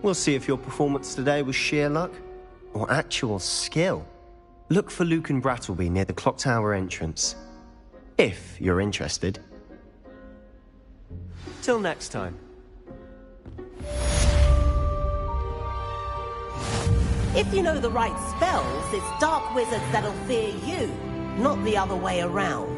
L: We'll see if your performance today was sheer luck or actual skill. Look for Lucan Brattleby near the Clock Tower entrance. If you're interested. Till next time.
Q: If you know the right spells, it's dark wizards that'll fear you, not the other way around.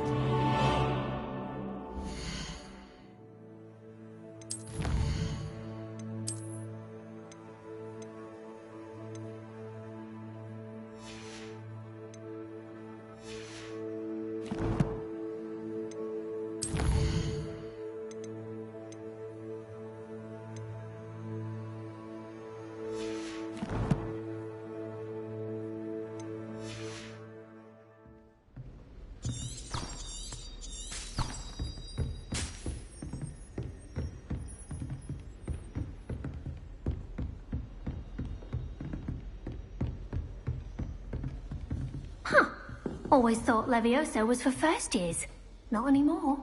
R: Always thought Levioso was for first years. Not anymore.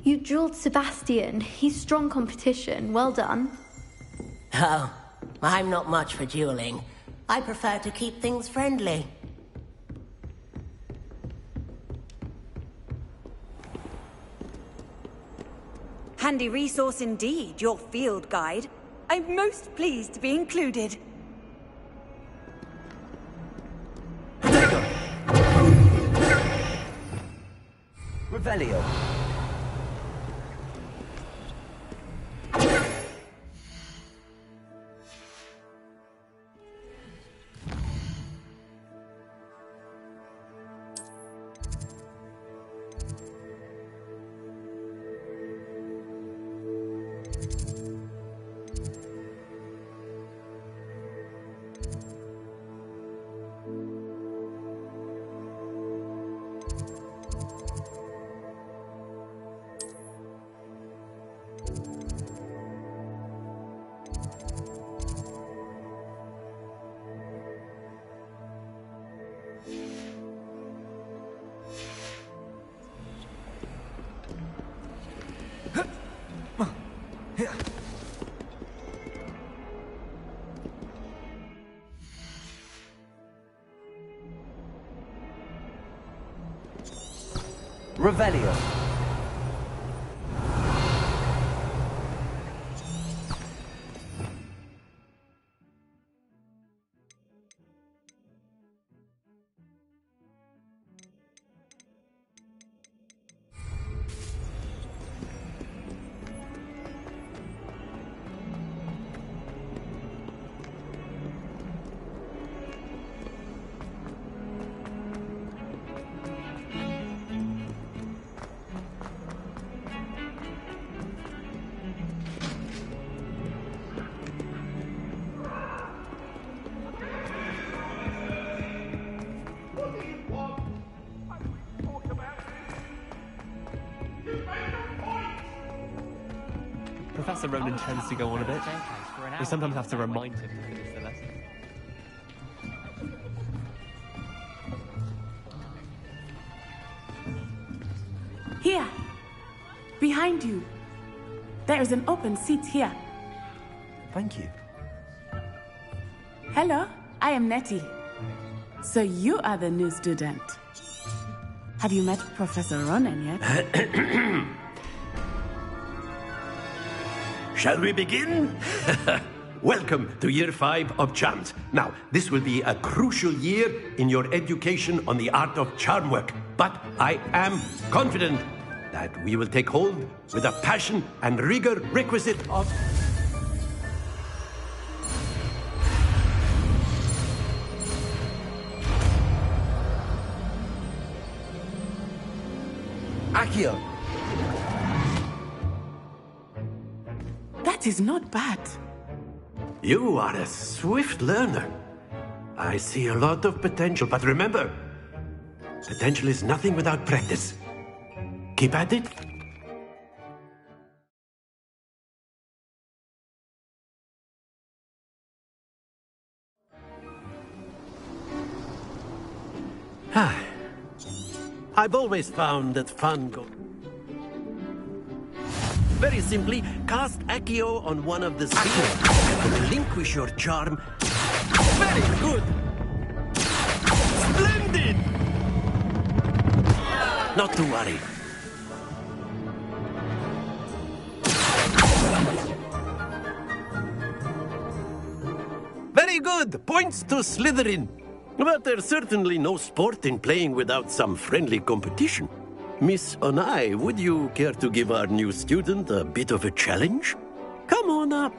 M: You drilled Sebastian. He's strong competition. Well done.
Q: Oh, I'm not much for dueling. I prefer to keep things friendly.
S: Handy resource indeed, your field guide. I'm most pleased to be included.
P: Revelio. Revelio.
J: Professor Ronan tends to go on a bit. We sometimes have to remind him to finish the lesson.
T: Here! Behind you! There is an open seat here.
P: Thank you.
T: Hello, I am Nettie. So you are the new student. Have you met Professor Ronan yet?
F: Shall we begin? Welcome to Year 5 of Charms. Now, this will be a crucial year in your education on the art of charm work. But I am confident that we will take hold with the passion and rigor requisite of...
P: Accio.
T: That is not bad.
F: You are a swift learner. I see a lot of potential, but remember, potential is nothing without practice. Keep at it. I've always found that fun Very simply, cast Accio on one of the spheres and relinquish your charm. Very good! Splendid! Not to worry. Very good! Points to Slytherin. But there's certainly no sport in playing without some friendly competition. Miss Onai, would you care to give our new student a bit of a challenge? Come on up.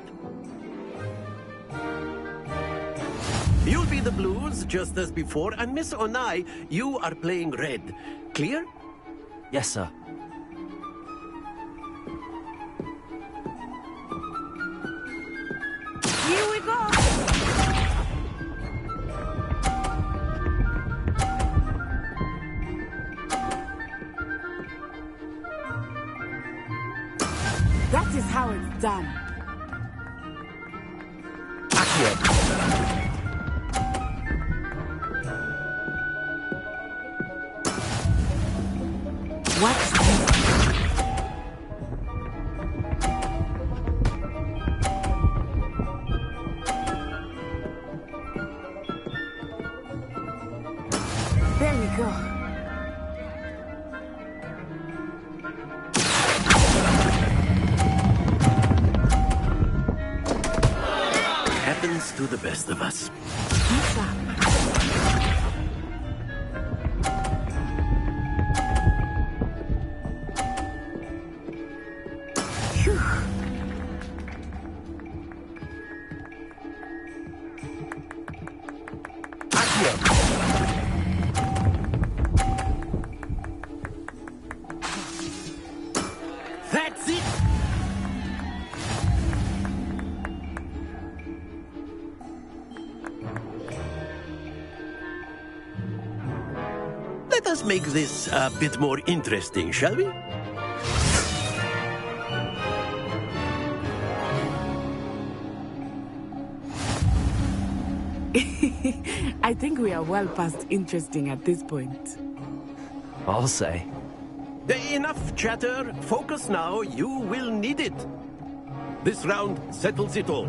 F: You'll be the blues, just as before, and Miss Onai, you are playing red. Clear?
B: Yes, sir.
S: Here we go!
T: That is how it's done. What's this? There we go.
F: Happens to the best of us. That's it! Let us make this a bit more interesting, shall we?
T: I think we are well past interesting at this point.
B: I'll say.
F: Enough chatter. Focus now. You will need it. This round settles it all.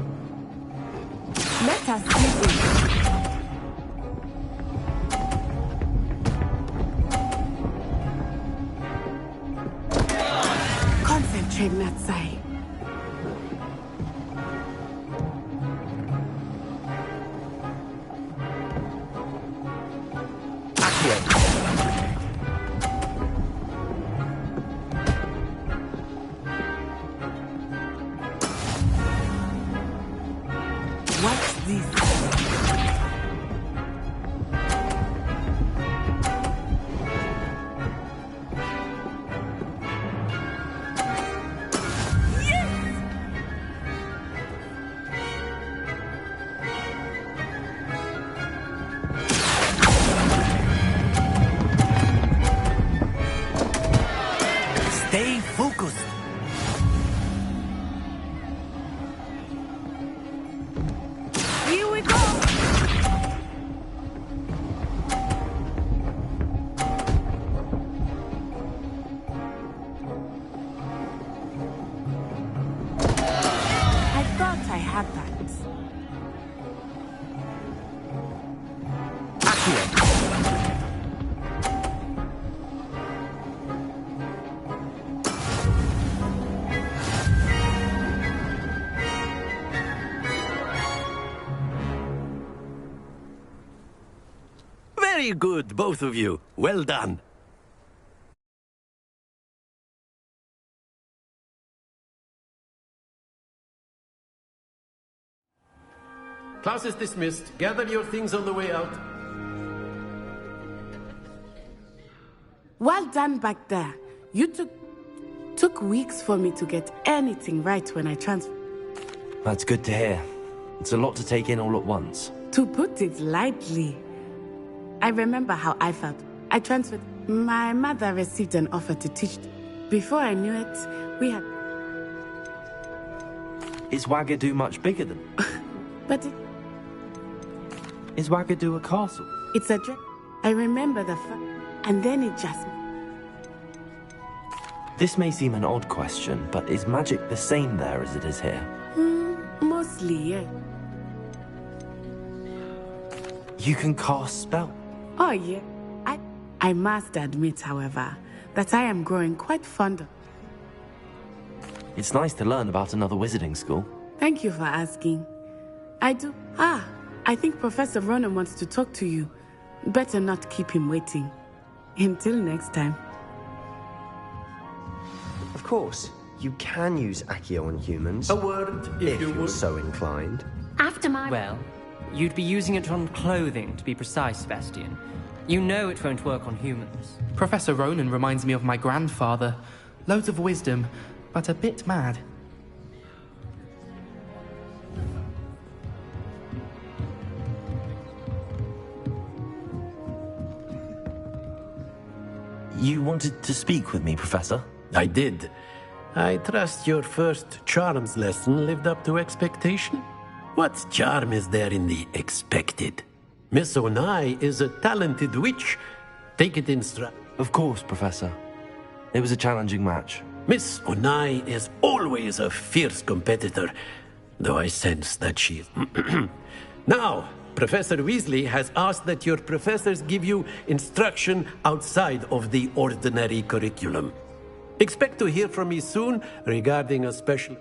T: Let us begin. Concentrate, Natsai. What's this?
A: Stay focused.
T: Here we go! I thought I had that.
F: Very good, both of you. Well done. Class is dismissed. Gather your things on the way out.
T: Well done back there. You took weeks for me to get anything right when I transferred.
B: That's good to hear. It's a lot to take in all at once.
T: To put it lightly, I remember how I felt. I transferred. My mother received an offer to teach. Before I knew it, we had...
B: Is Wagadu much bigger than...
T: But
B: Is Wagadu a castle?
T: it's a I remember the and then it just...
B: This may seem an odd question, but is magic the same there as it is here?
T: Mostly, yeah.
B: You can cast spells.
T: Oh, yeah. I must admit, however, that I am growing quite fond of...
B: It's nice to learn about another wizarding school.
T: Thank you for asking. I do... I think Professor Ronen wants to talk to you. Better not keep him waiting. Until next time.
L: Of course, you can use Accio on humans.
F: A word, if you
L: you're
F: would.
L: so inclined.
R: After my...
J: Well, you'd be using it on clothing, to be precise, Sebastian. You know it won't work on humans.
U: Professor Ronen reminds me of my grandfather. Loads of wisdom, but a bit mad.
B: You wanted to speak with me, Professor?
F: I did. I trust your first charms lesson lived up to expectation? What charm is there in the expected? Miss Onai is a talented witch. Take it in stride.
B: Of course, Professor. It was a challenging match.
F: Miss Onai is always a fierce competitor, though I sense that she is... Now, Professor Weasley has asked that your professors give you instruction outside of the ordinary curriculum. Expect to hear from me soon regarding a special...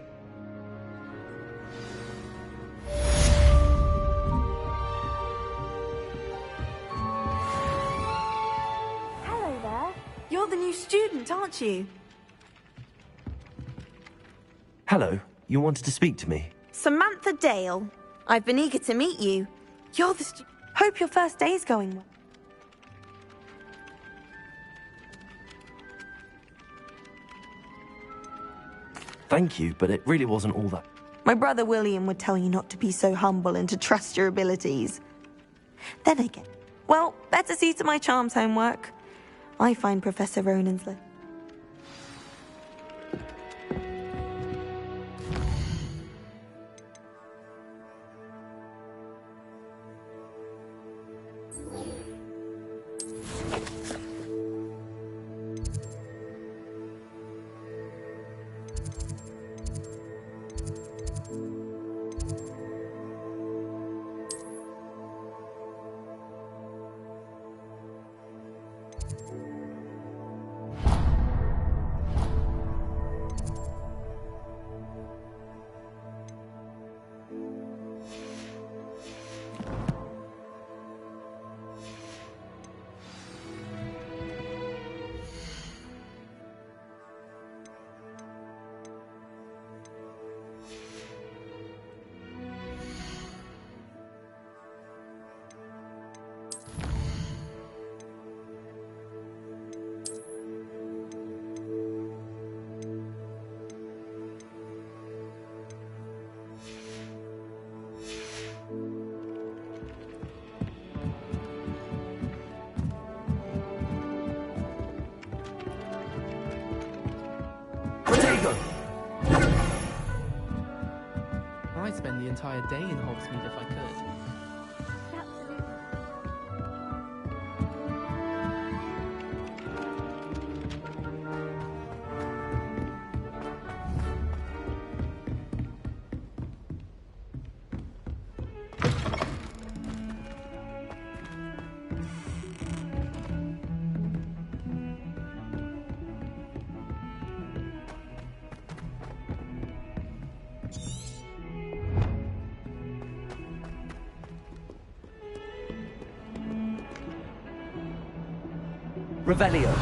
S: Hello there. You're the new student, aren't you?
B: Hello, you wanted to speak to me?
S: Samantha Dale. I've been eager to meet you. You're the Hope your first day's going well.
B: Thank you, but it really wasn't all that.
S: My brother William would tell you not to be so humble and to trust your abilities. Then again, well, better see to my charms homework. I find Professor Ronan's letter.
U: I'd spend the entire day in Hogsmeade if I could.
B: Revelio.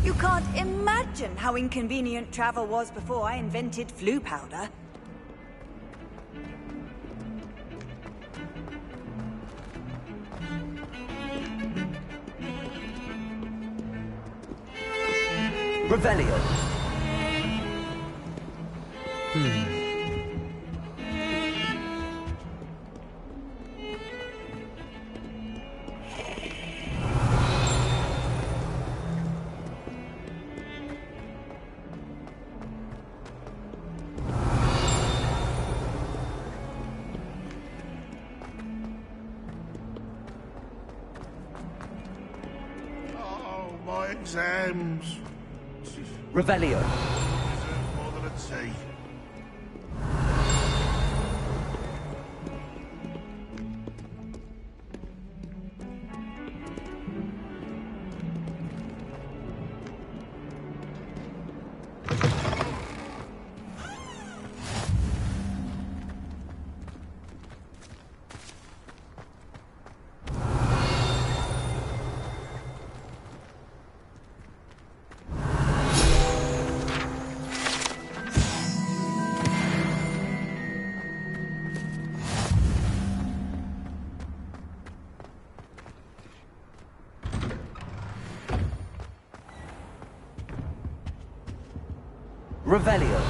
S: You can't imagine how inconvenient travel was before I invented flu powder.
B: Revelio.
E: Oh, my exams.
B: Revelio.
E: More than a tea.
B: Revelio.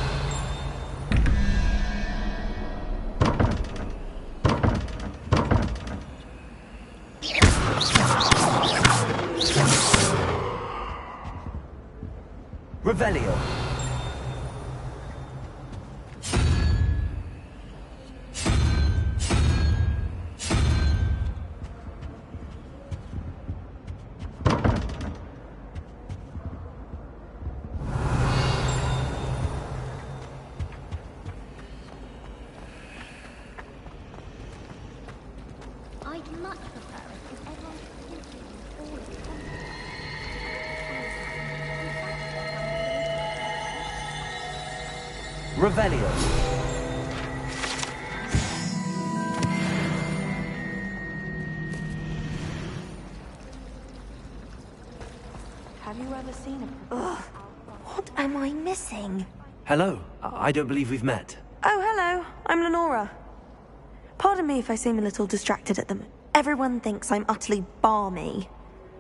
B: Revelio.
R: I'd much prefer it if everyone could always
B: Revelio.
S: Have you ever seen a... Ugh. What am I missing?
B: Hello. I don't believe we've met.
S: Oh, hello. I'm Lenora. Pardon me if I seem a little distracted at the moment. Everyone thinks I'm utterly balmy.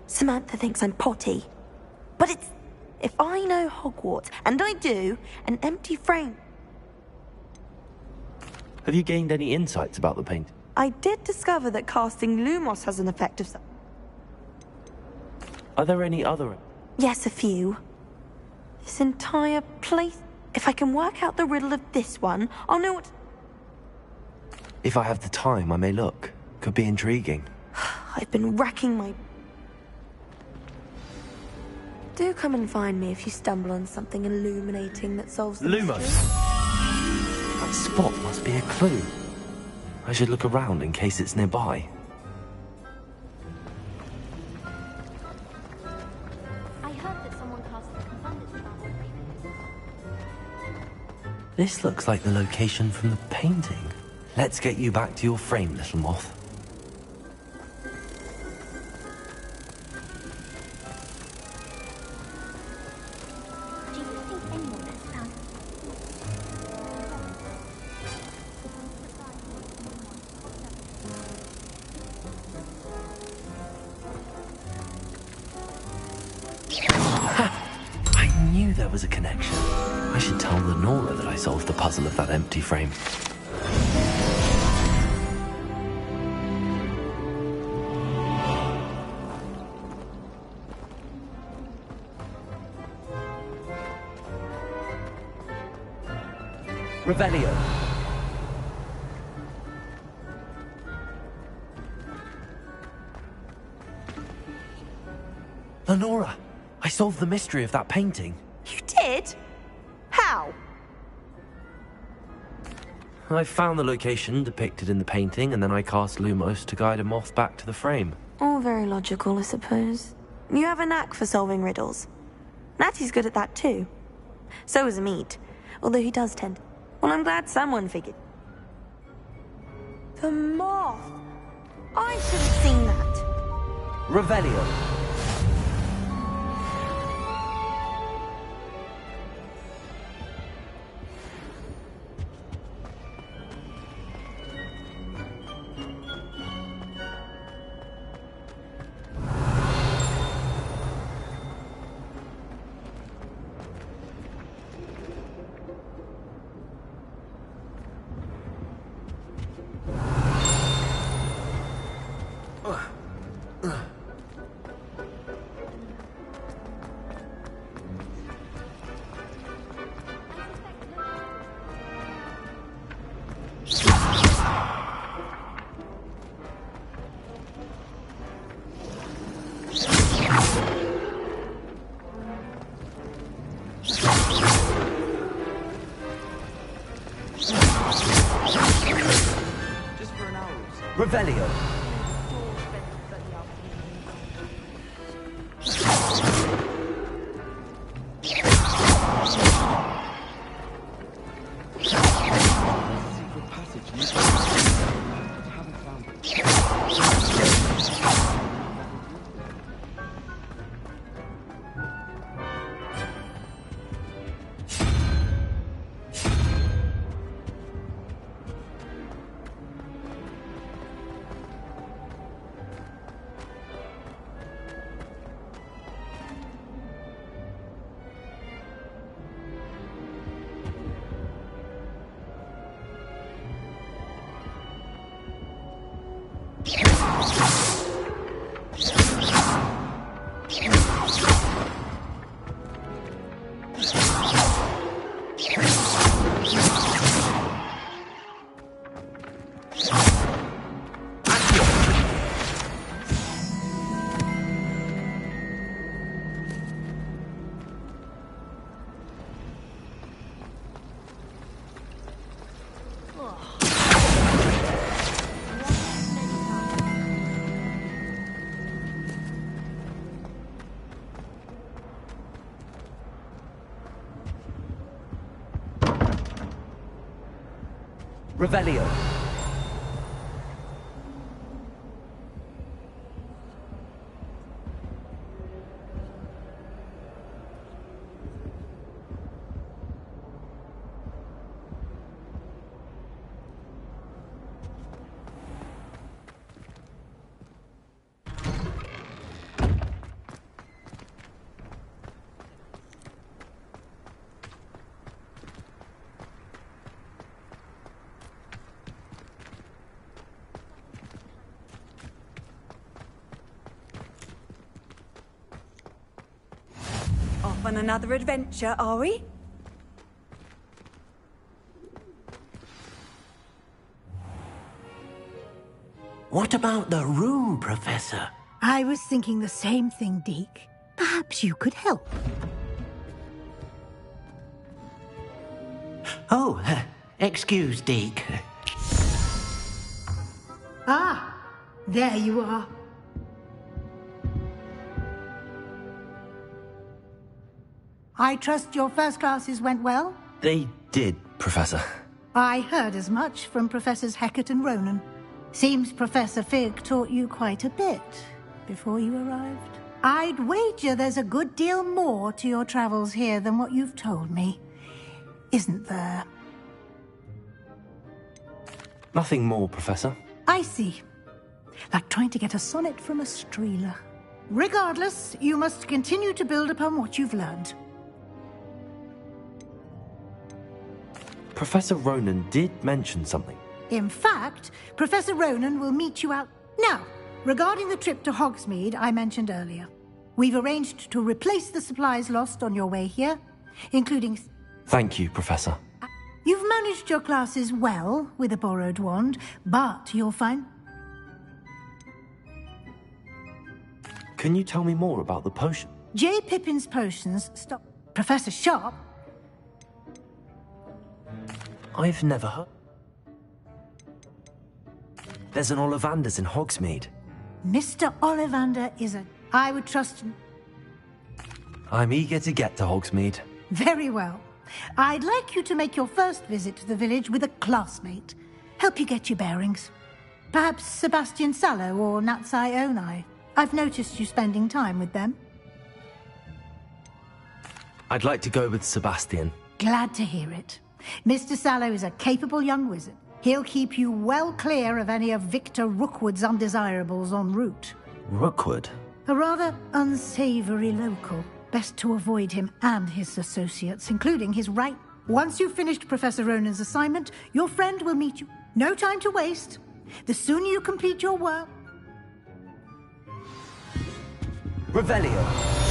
S: Samantha thinks I'm potty. But it's... If I know Hogwarts, and I do, an empty frame...
B: Have you gained any insights about the paint?
S: I did discover that casting Lumos has an effect of...
B: Are there any other...
S: Yes, a few. This entire place... If I can work out the riddle of this one, I'll know what...
B: If I have the time, I may look. Could be intriguing.
S: I've been racking my... Do come and find me if you stumble on something illuminating that solves the
B: Lumos!
S: mystery.
B: That spot must be a clue. I should look around in case it's nearby.
R: I heard that someone cast the Confunded spell.
B: This looks like the location from the painting. Let's get you back to your frame, little moth.
R: Do you think anyone has found...
B: I knew there was a connection. I should tell Lenora that I solved the puzzle of that empty frame. Revelio. Lenora, I solved the mystery of that painting.
S: You did? How?
B: I found the location depicted in the painting, and then I cast Lumos to guide a moth back to the frame.
S: All very logical, I suppose. You have a knack for solving riddles. Natty's good at that too. So is Amit, although he does tend... Well, I'm glad someone figured. The moth! I should have seen that.
B: Revelio. Revelio. Revelio.
D: Off on another adventure, are we?
F: What about the room, Professor?
H: I was thinking the same thing, Deke. Perhaps you could help.
F: Oh, excuse, Deke.
H: Ah, there you are. I trust your first classes went well?
B: They did, Professor.
H: I heard as much from Professors Hecat and Ronan. Seems Professor Fig taught you quite a bit before you arrived. I'd wager there's a good deal more to your travels here than what you've told me. Isn't there?
B: Nothing more, Professor.
H: I see. Like trying to get a sonnet from a streeler. Regardless, you must continue to build upon what you've learned.
B: Professor Ronan did mention something.
H: In fact, Professor Ronan will meet you out... Now, regarding the trip to Hogsmeade I mentioned earlier, we've arranged to replace the supplies lost on your way here, including...
B: Thank you, Professor.
H: You've managed your classes well with a borrowed wand, but you'll find...
B: Can you tell me more about the potion?
H: J. Pippin's potions stop... Professor Sharp?
B: I've never heard... There's an Ollivanders in Hogsmeade.
H: Mr. Ollivander is a... I would trust...
B: I'm eager to get to Hogsmeade.
H: Very well. I'd like you to make your first visit to the village with a classmate. Help you get your bearings. Perhaps Sebastian Sallow or Natsai Onai. I've noticed you spending time with them.
B: I'd like to go with Sebastian.
H: Glad to hear it. Mr. Sallow is a capable young wizard. He'll keep you well clear of any of Victor Rookwood's undesirables en route.
B: Rookwood?
H: A rather unsavory local. Best to avoid him and his associates, including his right. Once you've finished Professor Ronan's assignment, your friend will meet you. No time to waste. The sooner you complete your work...
B: Revelio.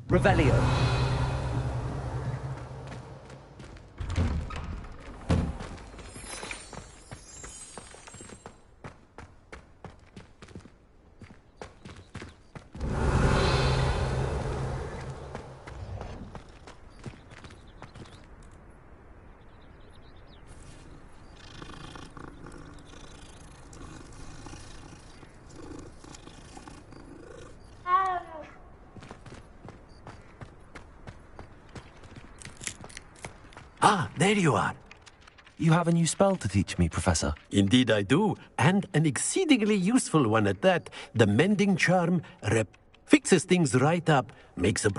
B: Revelio.
F: Ah, there you are.
B: You have a new spell to teach me, Professor.
F: Indeed I do, and an exceedingly useful one at that. The Mending Charm fixes things right up, makes a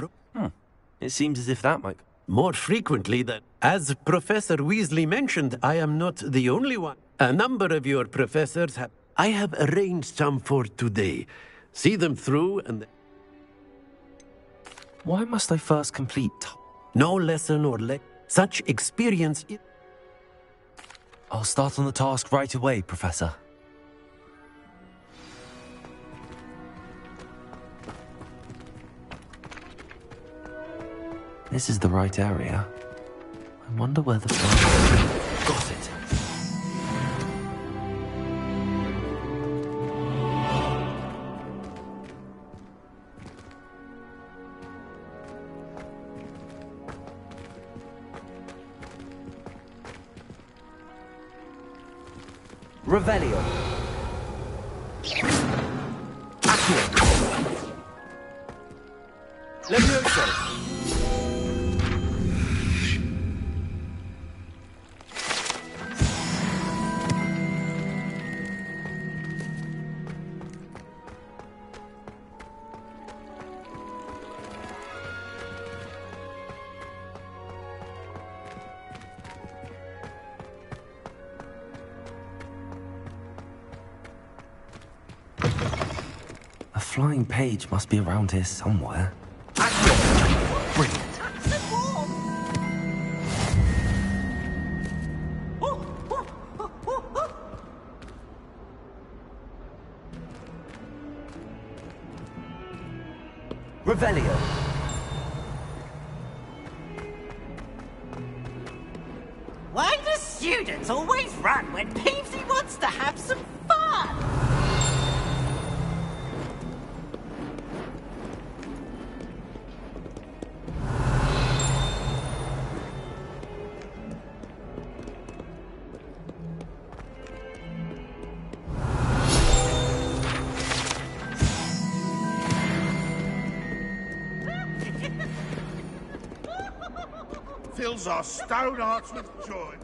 B: It seems as if that might...
F: More frequently than... As Professor Weasley mentioned, I am not the only one. A number of your professors have... I have arranged some for today. See them through and...
B: Why must I first complete...
F: No lesson or such experience...
B: I'll start on the task right away, Professor. This is the right area. I wonder where the... Got it.
P: Revelio. Accio. Levioso.
B: A flying page must be around here somewhere. Brilliant.
P: Revelio.
I: Why do students always run when Peevesy wants to have some fun?
E: Fills our stone hearts with joy.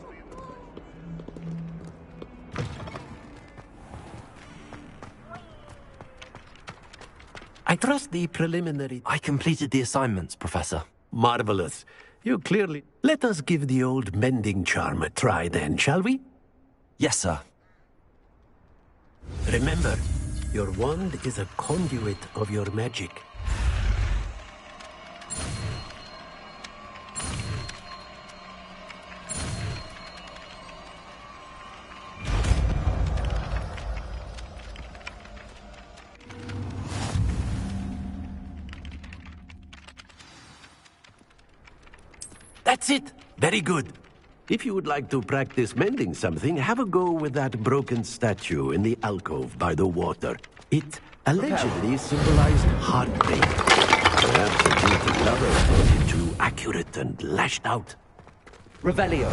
F: I trust the preliminary...
B: I completed the assignments, Professor.
F: Marvelous. You clearly... Let us give the old mending charm a try then, shall we?
B: Yes, sir.
F: Remember, your wand is a conduit of your magic. That's it! Very good. If you would like to practice mending something, have a go with that broken statue in the alcove by the water. It allegedly symbolized heartbreak. Perhaps the guilty lover thought it too accurate and lashed out.
P: Revelio.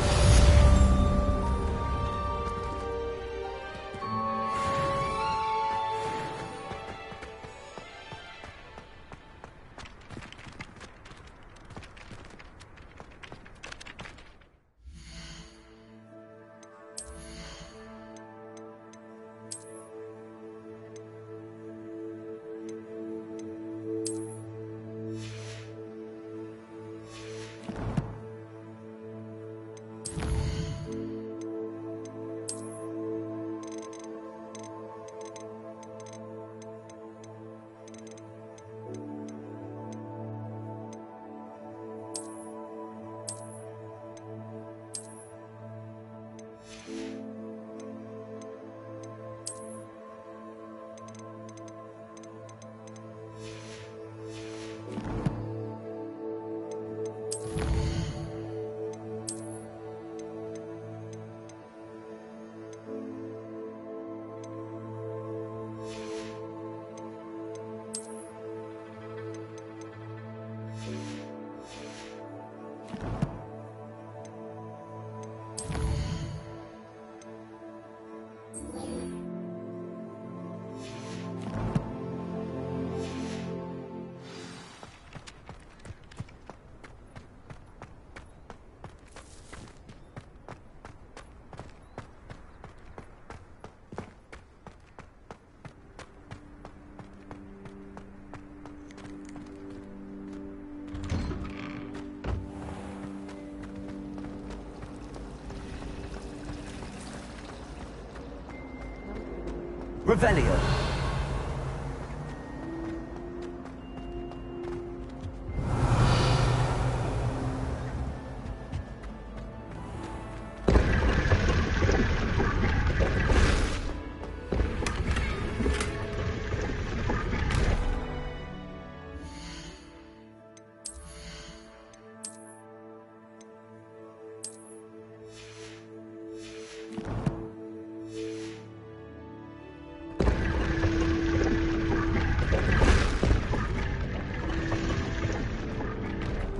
P: Revelio.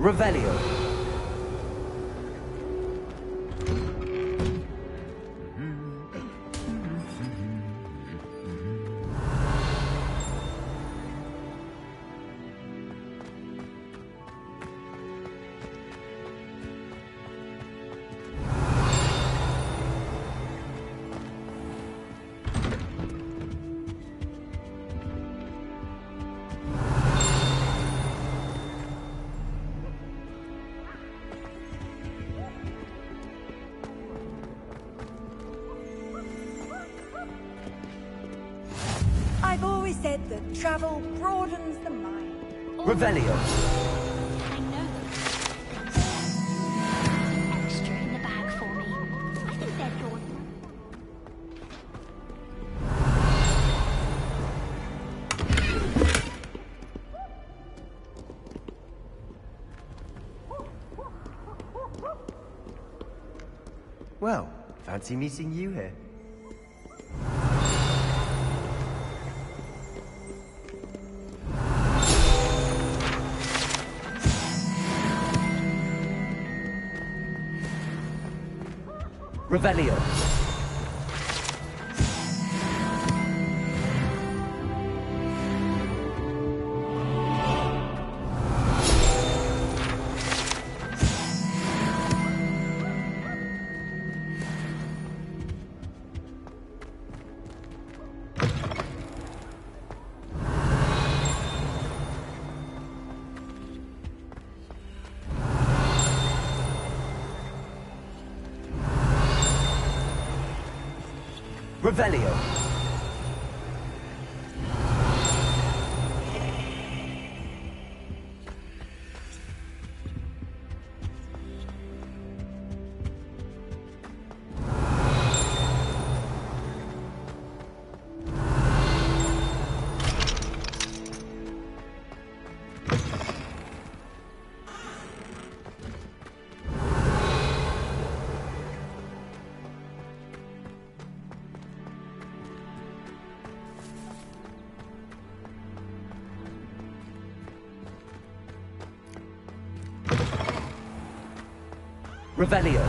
P: Revelio.
D: said that travel broadens the mind.
B: Revelio.
R: I know them. Extra in the bag for me. I think they're yours.
L: Well, fancy meeting you here.
B: Revelio. Revelio. Revelio.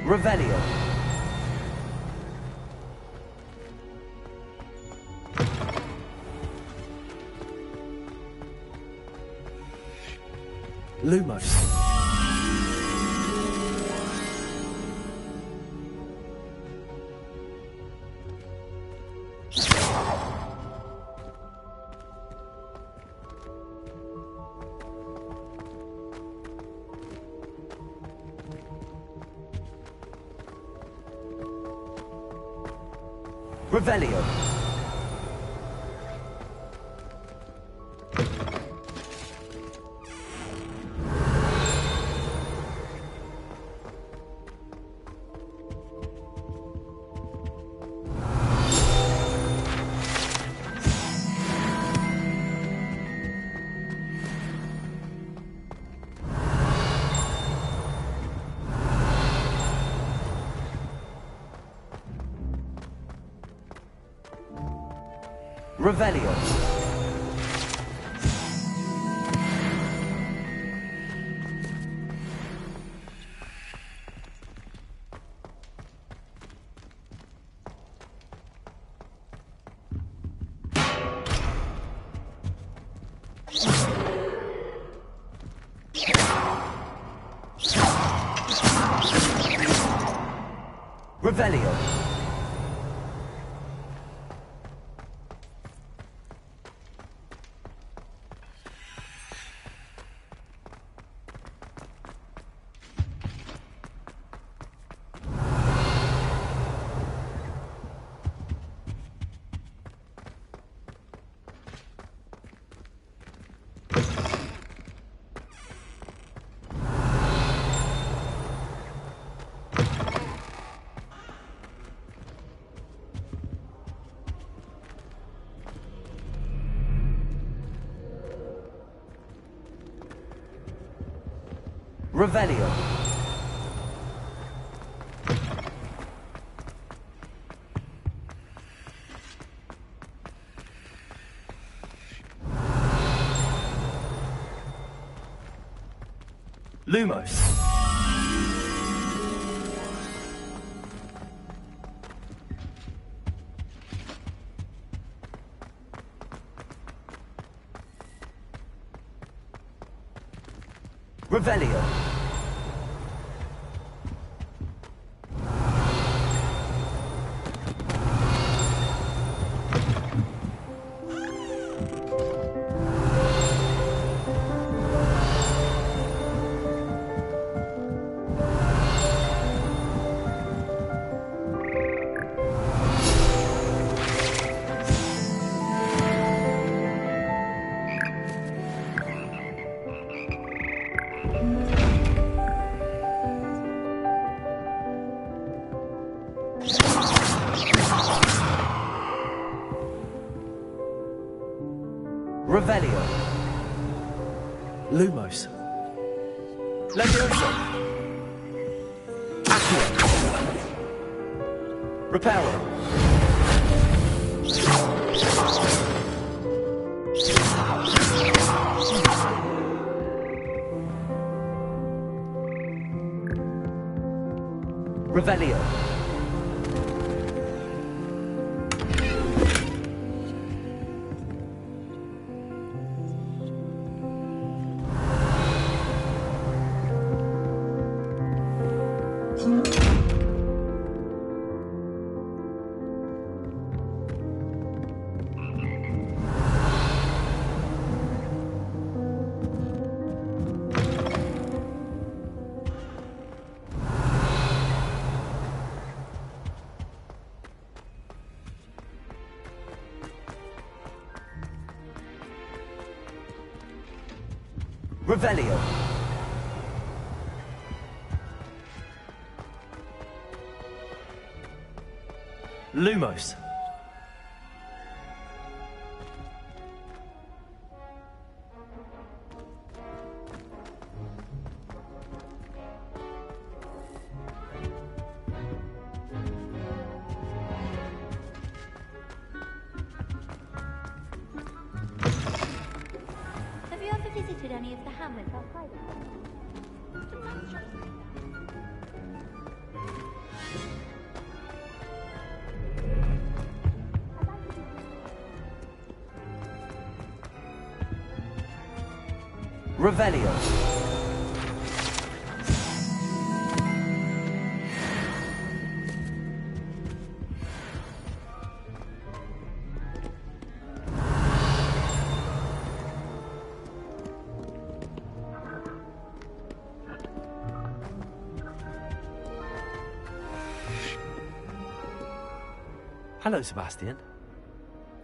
B: Revelio. Lumos. Revelio. Revelio. Revelio. Revelio. Lumos. Revelio. Revelio.
P: Lumos. Levioso. Accio. Reparo.
B: Revelio. Revelio.
P: Lumos.
R: Have you ever visited any of the hamlets outside of
B: Revelio. Hello, Sebastian.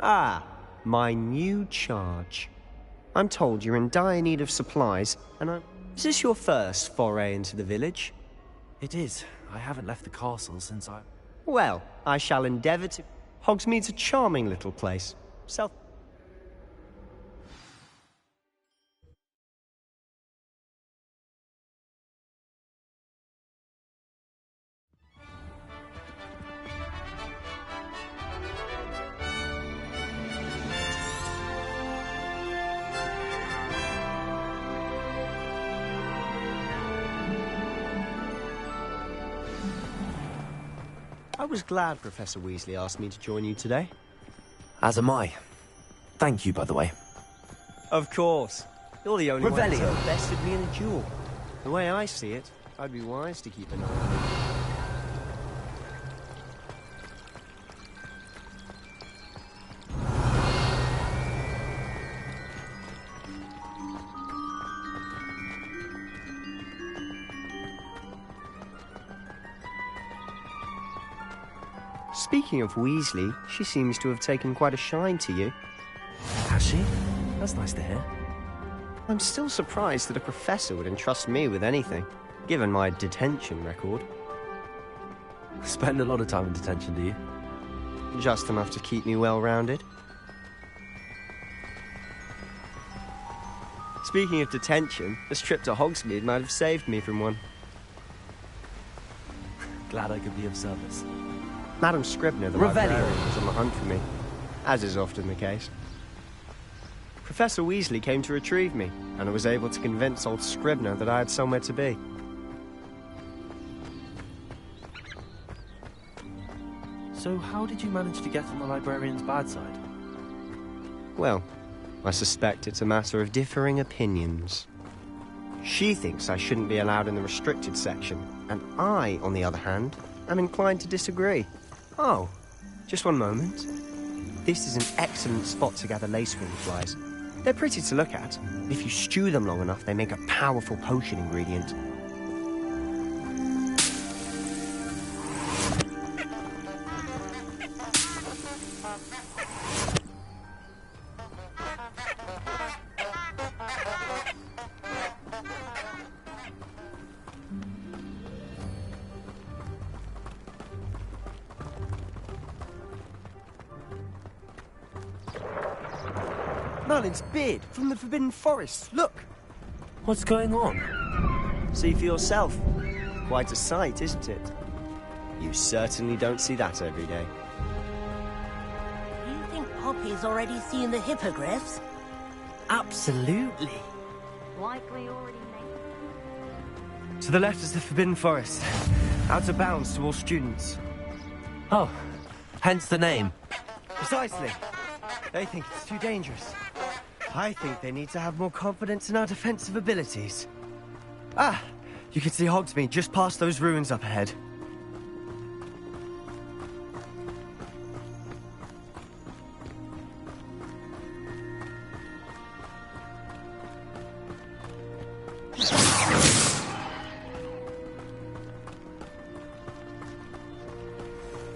L: Ah, my new charge. I'm told you're in dire need of supplies, and Is this your first foray into the village?
B: It is. I haven't left the castle since I...
L: Well, I shall endeavour to... Hogsmeade's a charming little place. I was glad Professor Weasley asked me to join you today.
B: As am I. Thank you, by the way.
L: Of course. You're the only one who's
B: Revelio.
L: ever bested me in a duel. The way I see it, I'd be wise to keep an eye on you. Speaking of Weasley, she seems to have taken quite a shine to you.
B: Has she? That's nice to hear.
L: I'm still surprised that a professor would entrust me with anything, given my detention record.
B: Spend a lot of time in detention, do you?
L: Just enough to keep me well-rounded. Speaking of detention, this trip to Hogsmeade might have saved me from one.
B: Glad I could be of service.
L: Madam Scribner, the
B: Revelio.
L: librarian, was on the hunt for me, as is often the case. Professor Weasley came to retrieve me, and I was able to convince old Scribner that I had somewhere to be.
B: So how did you manage to get on the librarian's bad side?
L: Well, I suspect it's a matter of differing opinions. She thinks I shouldn't be allowed in the restricted section, and I, on the other hand, am inclined to disagree. Oh, just one moment. This is an excellent spot to gather lacewing flies. They're pretty to look at. If you stew them long enough, they make a powerful potion ingredient. Merlin's beard from the Forbidden Forest. Look!
B: What's going on?
L: See for yourself. Quite a sight, isn't it? You certainly don't see that every day.
Q: You think Poppy's already seen the hippogriffs?
L: Absolutely.
Q: Likely already made.
L: To the left is the Forbidden Forest. Out of bounds to all students.
B: Oh, hence the name.
L: Precisely. They think it's too dangerous. I think they need to have more confidence in our defensive abilities. Ah, you can see Hogsmeade just past those ruins up ahead.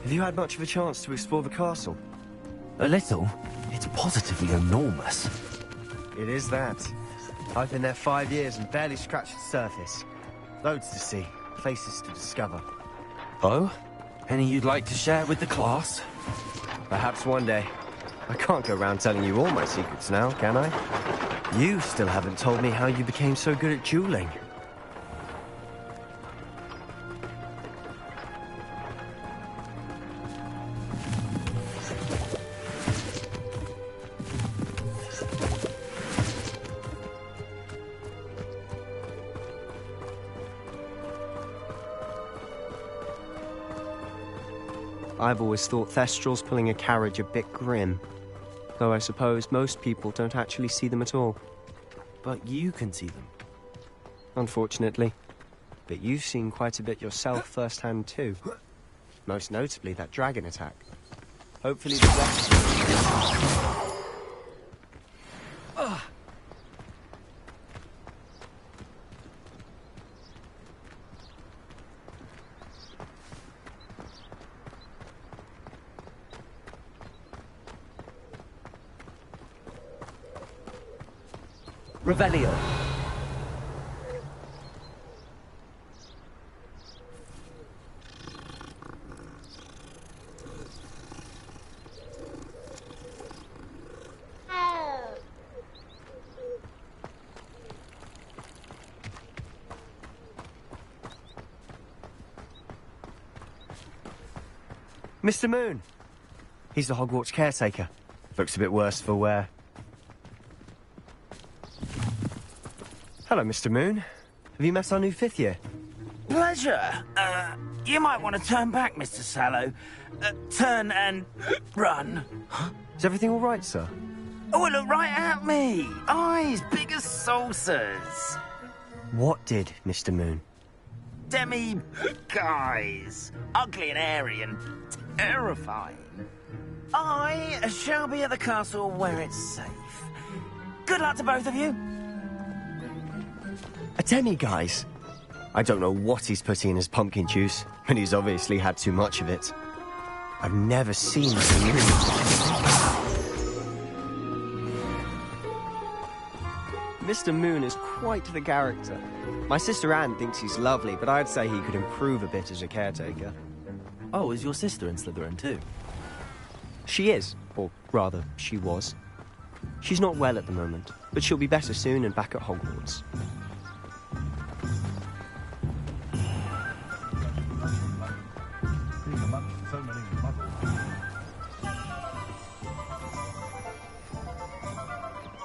L: Have you had much of a chance to explore the castle?
B: A little. It's positively enormous.
L: It is that. I've been there 5 years and barely scratched the surface. Loads to see, places to discover.
B: Oh? Any you'd like to share with the class?
L: Perhaps one day. I can't go around telling you all my secrets now, can I? You still haven't told me how you became so good at dueling. I've always thought Thestrals pulling a carriage a bit grim. Though I suppose most people don't actually see them at all.
B: But you can see them.
L: Unfortunately. But you've seen quite a bit yourself firsthand too. Most notably that dragon attack. Hopefully the rest...
P: Revelio.
L: Mr. Moon! He's the Hogwarts caretaker. Looks a bit worse for wear. Hello, Mr. Moon. Have you met our new 5th year?
A: Pleasure. You might want to turn back, Mr. Sallow. Turn and run.
L: Is everything all right, sir?
A: Oh, look right at me. Eyes big as saucers.
L: What did, Mr. Moon?
A: Guys. Ugly and hairy and terrifying. I shall be at the castle where it's safe. Good luck to both of you.
L: A demi-guise? I don't know what he's putting in his pumpkin juice, but he's obviously had too much of it. I've never seen Mr. Moon. Mr. Moon is quite the character. My sister Anne thinks he's lovely, but I'd say he could improve a bit as a caretaker.
B: Oh, is your sister in Slytherin too?
L: She is, or rather, she was. She's not well at the moment, but she'll be better soon and back at Hogwarts.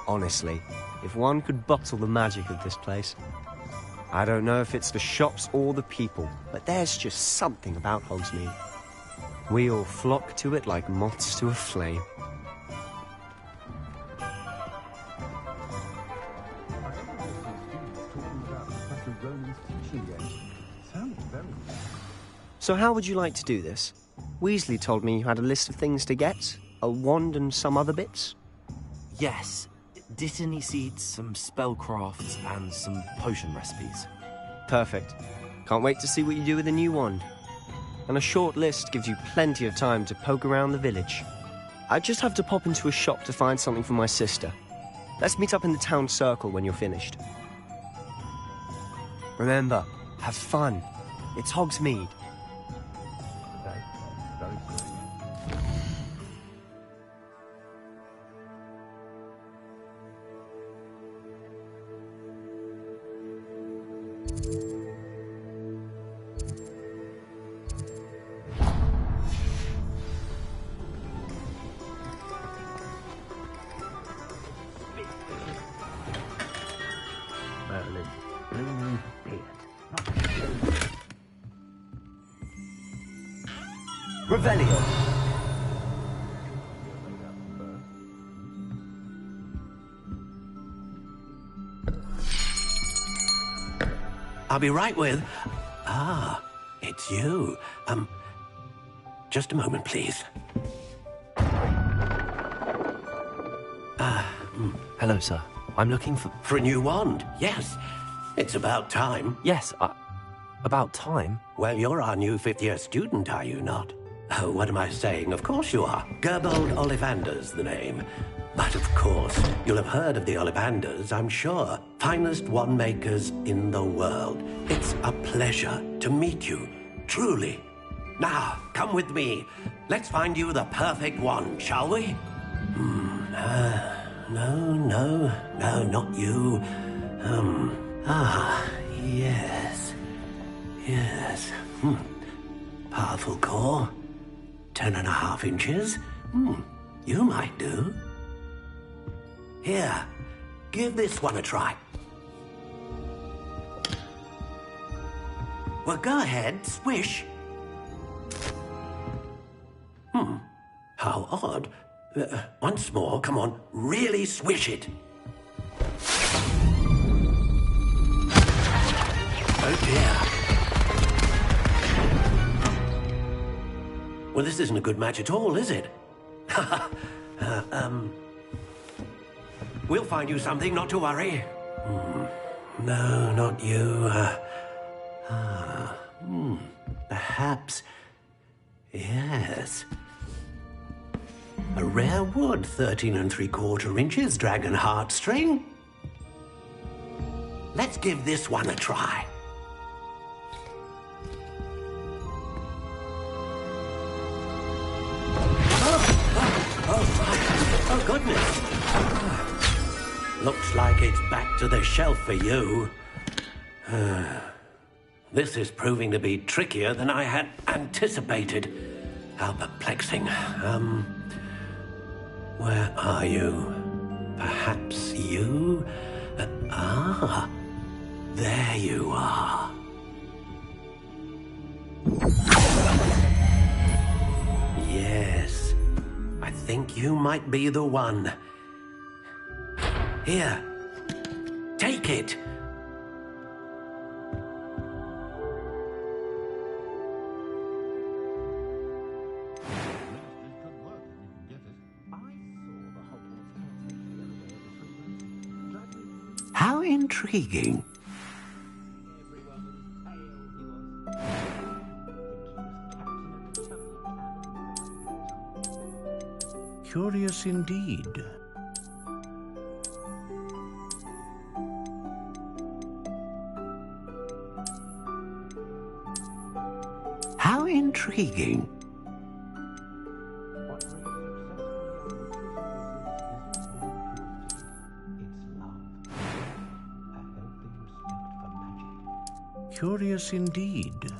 L: Honestly, if one could bottle the magic of this place. I don't know if it's the shops or the people, but there's just something about Hogsmeade. We all flock to it like moths to a flame. So how would you like to do this? Weasley told me you had a list of things to get, a wand and some other bits.
B: Yes. Dittany seeds, some spellcrafts, and some potion recipes.
L: Perfect. Can't wait to see what you do with the new wand. And a short list gives you plenty of time to poke around the village. I just have to pop into a shop to find something for my sister. Let's meet up in the town circle when you're finished. Remember, have fun. It's Hogsmeade.
A: Revelio.
F: I'll be right with... Ah, it's you. Just a moment, please.
B: Hello, sir. I'm looking for...
F: For a new wand, yes. It's about time.
B: Yes, about time?
F: Well, you're our new fifth-year student, are you not? Oh, what am I saying? Of course you are. Gerbold Ollivander's the name. But of course, you'll have heard of the Ollivanders, I'm sure. Finest wand makers in the world. It's a pleasure to meet you, truly. Now, come with me. Let's find you the perfect wand, shall we? No, not you. Yes. Powerful core. 10.5 inches. You might do. Here, give this one a try. Well, go ahead, swish. How odd. Once more, come on, really swish it. Oh dear. Well, this isn't a good match at all, is it? We'll find you something, not to worry. No, not you. Perhaps... Yes. A rare wood, 13 3/4 inches, dragon heartstring. Let's give this one a try. Oh, goodness. Looks like it's back to the shelf for you. This is proving to be trickier than I had anticipated. How perplexing. Where are you? Perhaps you? There you are. Yes, I think you might be the one. Here, take it. How intriguing. Curious indeed. How intriguing. Curious indeed.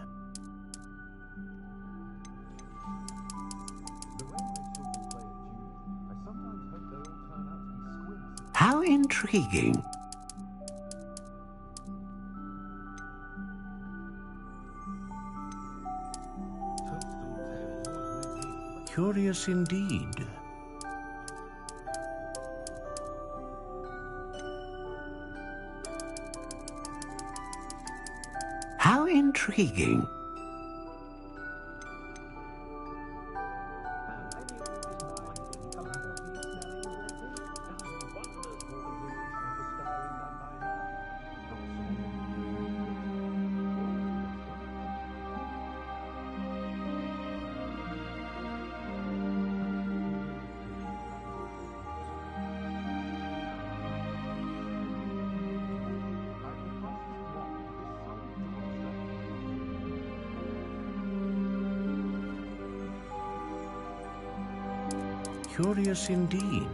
F: How intriguing. Curious indeed. How intriguing. Curious indeed.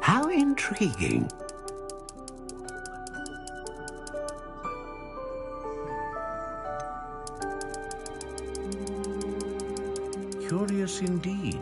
F: How intriguing. Curious indeed.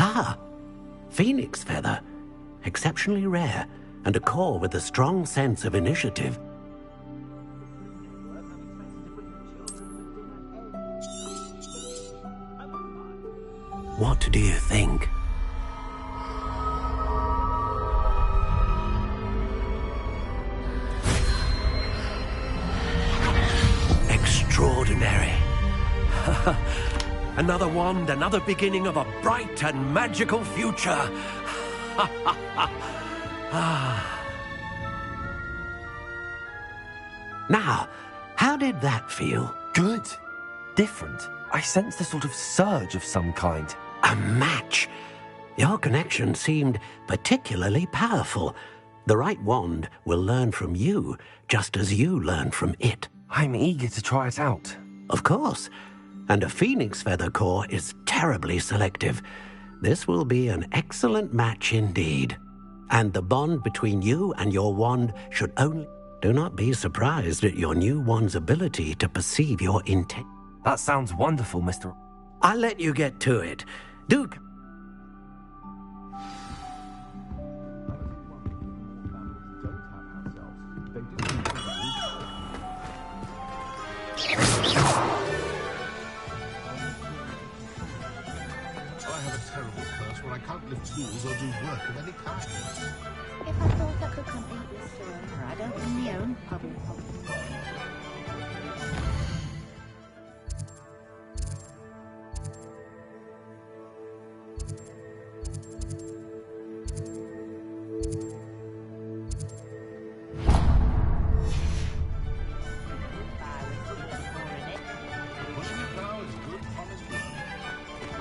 F: Ah, Phoenix Feather. Exceptionally rare, and a core with a strong sense of initiative. What do you think? Extraordinary. Another wand, another beginning of a bright and magical future. Now, how did that feel?
B: Good. Different. I sensed a sort of surge of some kind.
F: A match. Your connection seemed particularly powerful. The right wand will learn from you, just as you learn from it.
B: I'm eager to try it out.
F: Of course. And a Phoenix Feather core is terribly selective. This will be an excellent match indeed. And the bond between you and your wand should only... Do not be surprised at your new wand's ability to perceive your intent.
B: That sounds wonderful, Mr.
F: I'll let you get to it. Duke.
E: Tools or do work of any kind.
G: If I thought I could compete with Sir, I don't own my own public property.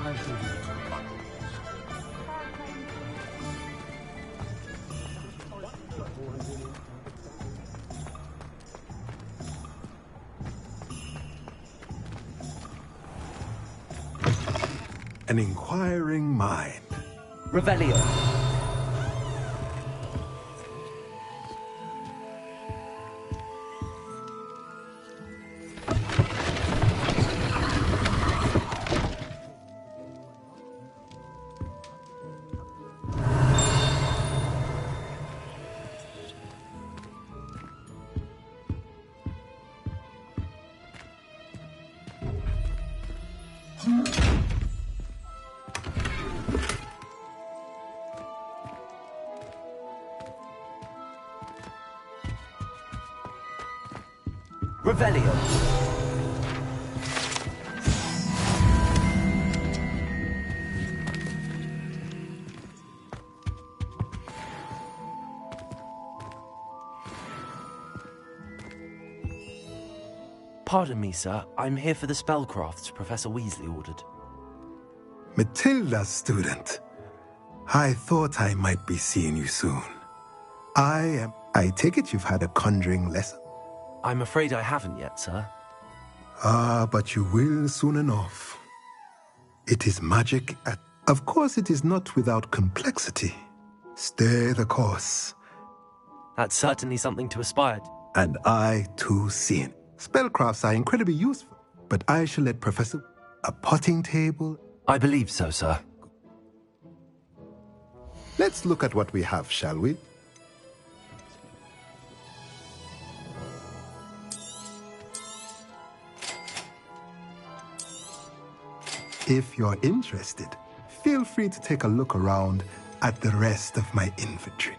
E: I've
C: an inquiring mind.
B: Revelio. Revelio. Pardon me, sir. I'm here for the spellcrafts Professor Weasley ordered.
C: Matilda, student. I thought I might be seeing you soon. I take it you've had a conjuring lesson?
B: I'm afraid I haven't yet, sir.
C: But you will soon enough. It is magic Of course, it is not without complexity. Stay the course.
B: That's certainly something to aspire to.
C: And I, too, see it. Spellcrafts are incredibly useful, but I shall let Professor... A potting table?
B: I believe so, sir.
C: Let's look at what we have, shall we? If you're interested, feel free to take a look around at the rest of my inventory.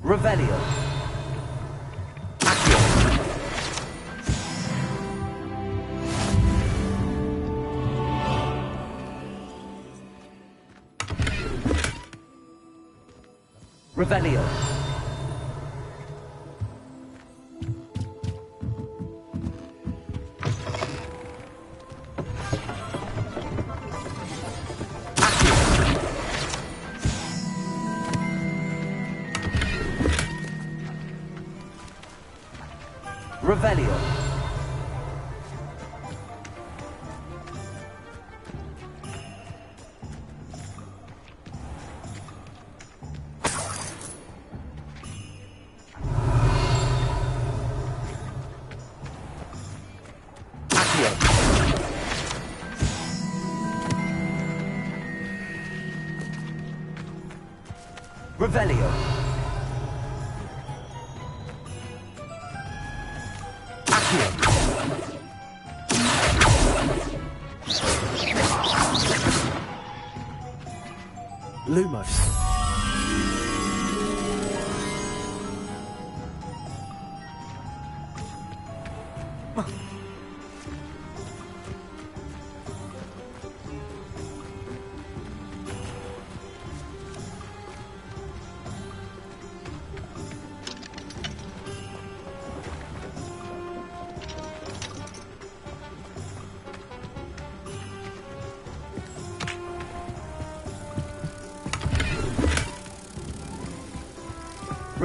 B: Revelio. Revelio. Revelio. Revelio. Lumos.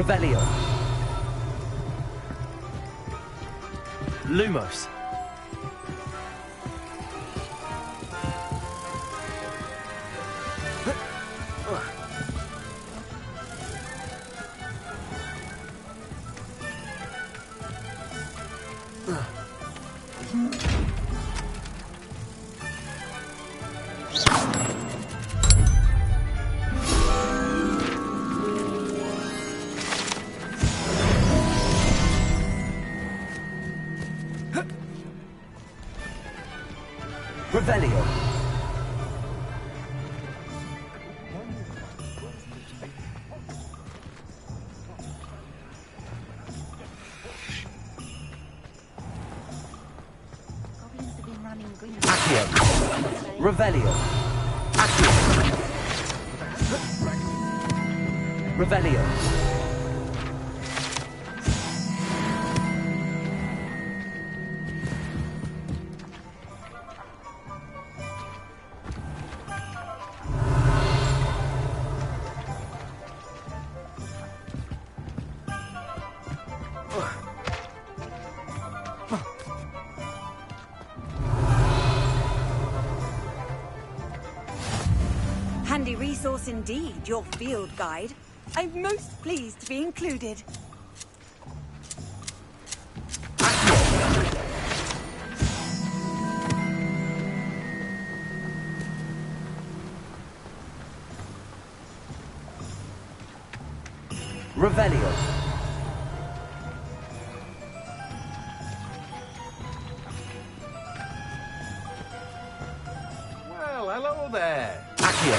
B: Revelio. Lumos. Revelio. Accio. Revelio. Accio. Revelio.
O: Handy resource indeed, your field guide. I'm most pleased to be included.
P: Revelio.
E: Well, hello there.
P: Accio.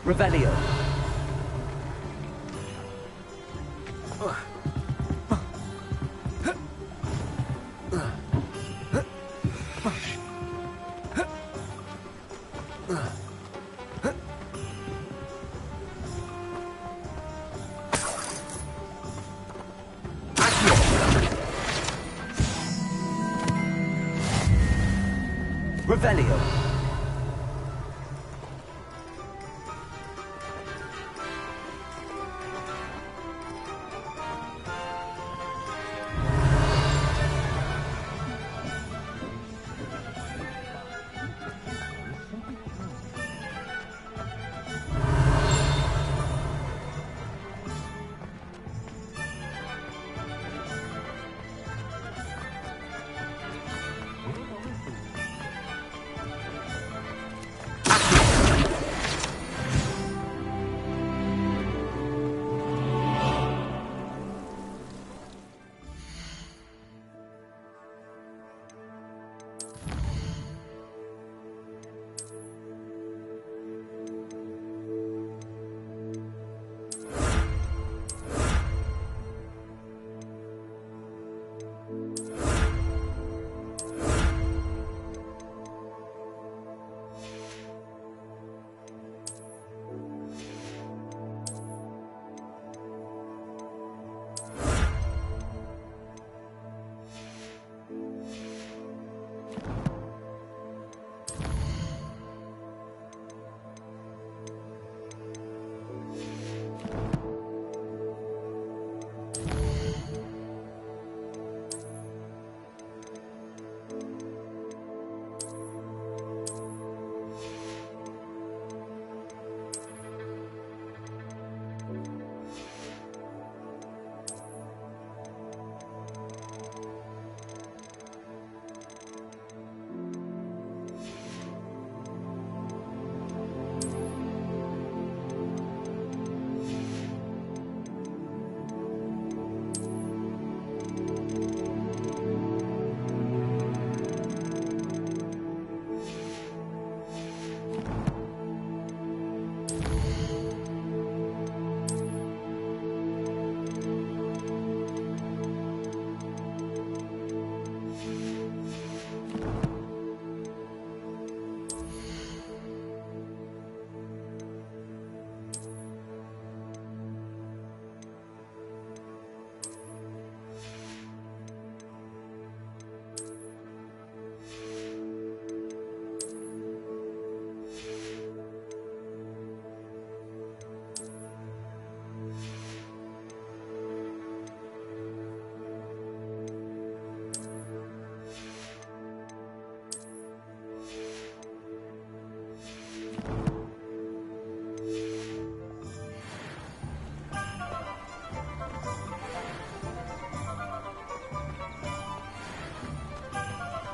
P: Revelio. Revelio.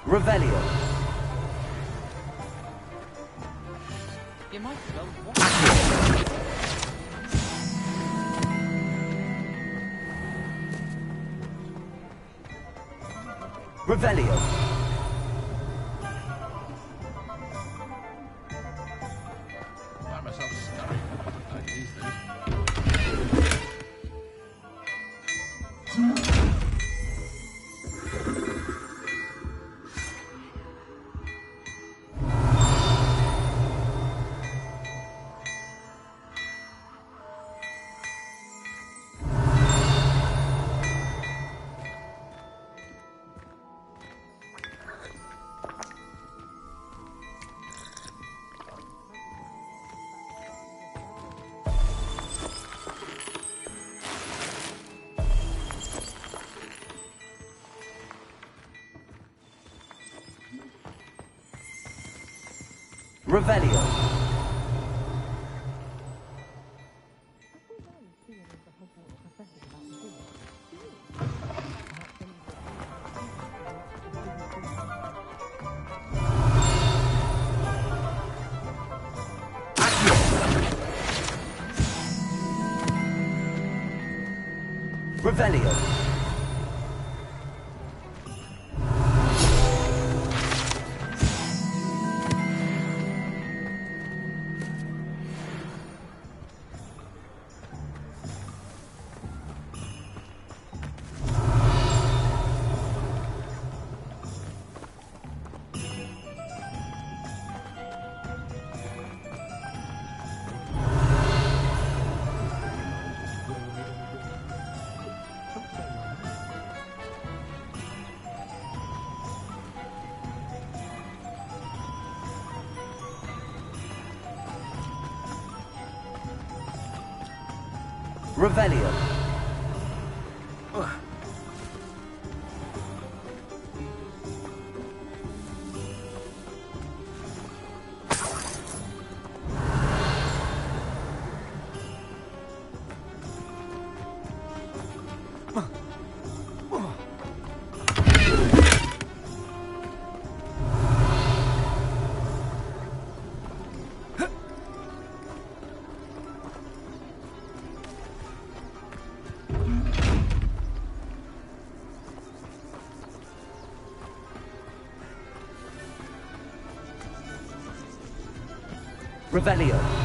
P: Revelio.
J: You might as well walk.
P: Revelio.
E: Find myself stirring like these days.
A: Revelio. Revelio. Revelio. Revelio.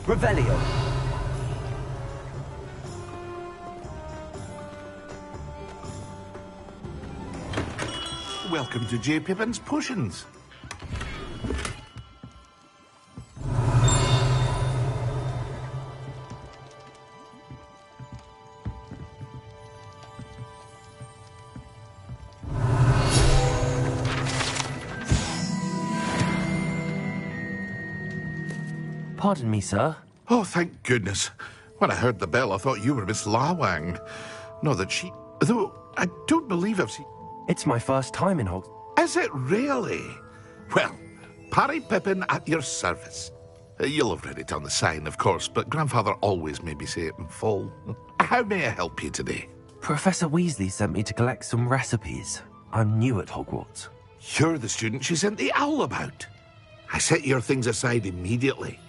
A: Revelio.
E: Welcome to J. Pippin's Potions.
B: Pardon me, sir.
E: Oh, thank goodness. When I heard the bell, I thought you were Miss Lawang. Not that she... Though, I don't believe I've seen...
B: It's my first time in Hog...
E: Is it really? Well, Parry Pippin at your service. You'll have read it on the sign, of course, but Grandfather always made me say it in full. How may I help you today?
B: Professor Weasley sent me to collect some recipes. I'm new at Hogwarts.
E: You're the student she sent the owl about. I set your things aside immediately.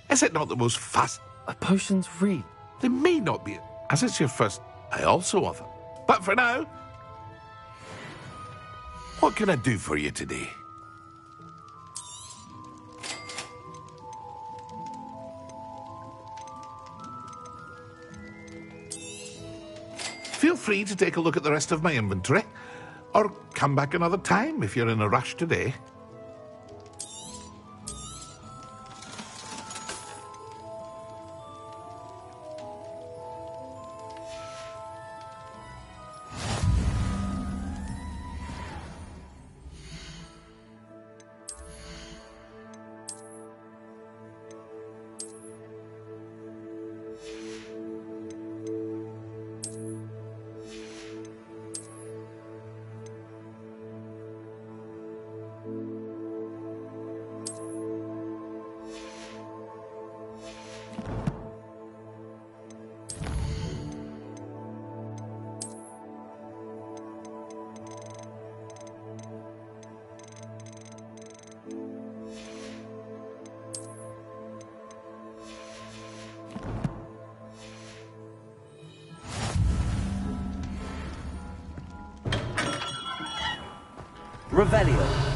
E: Is it not the most fast...
B: Potions read.
E: They may not be, as it's your first... I also offer. But for now... What can I do for you today? feel free to take a look at the rest of my inventory, or come back another time if you're in a rush today.
B: Revelio.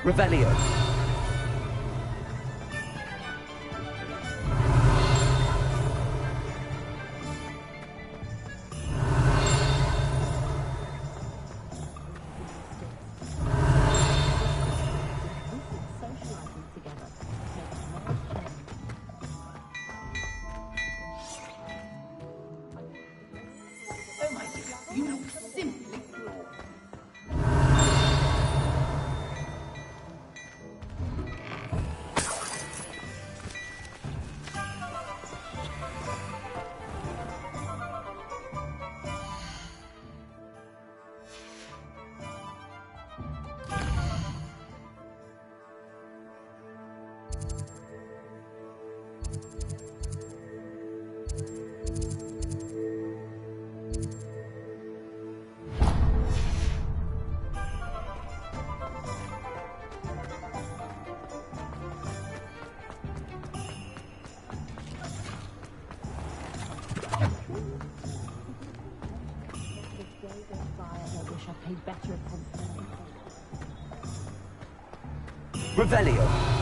B: Revelio.
I: Oh my dear, you look simply cruel.
B: Revelio.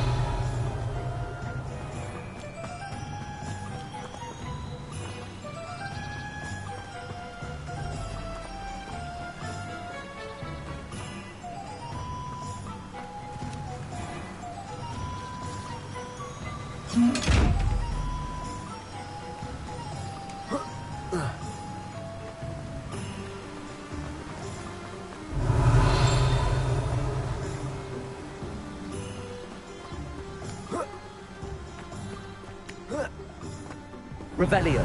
B: Revelio.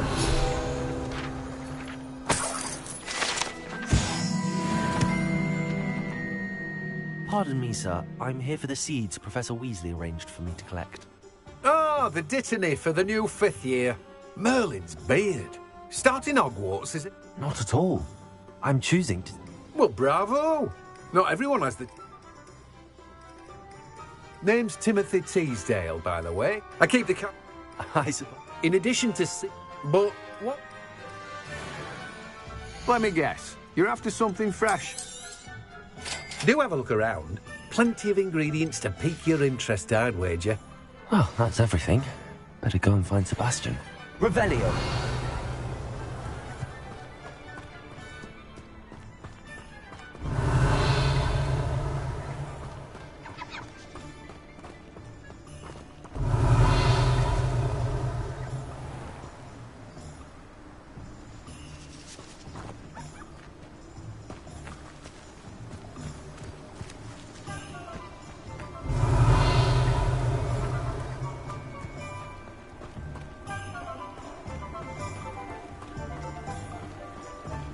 B: Pardon me, sir. I'm here for the seeds Professor Weasley arranged for me to collect.
P: Oh, the dittany for the new 5th year. Merlin's beard. Starting Hogwarts, is it?
B: Not at all. I'm choosing to...
P: Well, bravo. Not everyone has the... Name's Timothy Teasdale, by the way. I keep the...
B: I suppose...
P: In addition to... But what?
N: Let me guess. You're after something fresh.
P: Do have a look around. Plenty of ingredients to pique your interest, I'd wager.
B: Well, that's everything. Better go and find Sebastian. Revelio.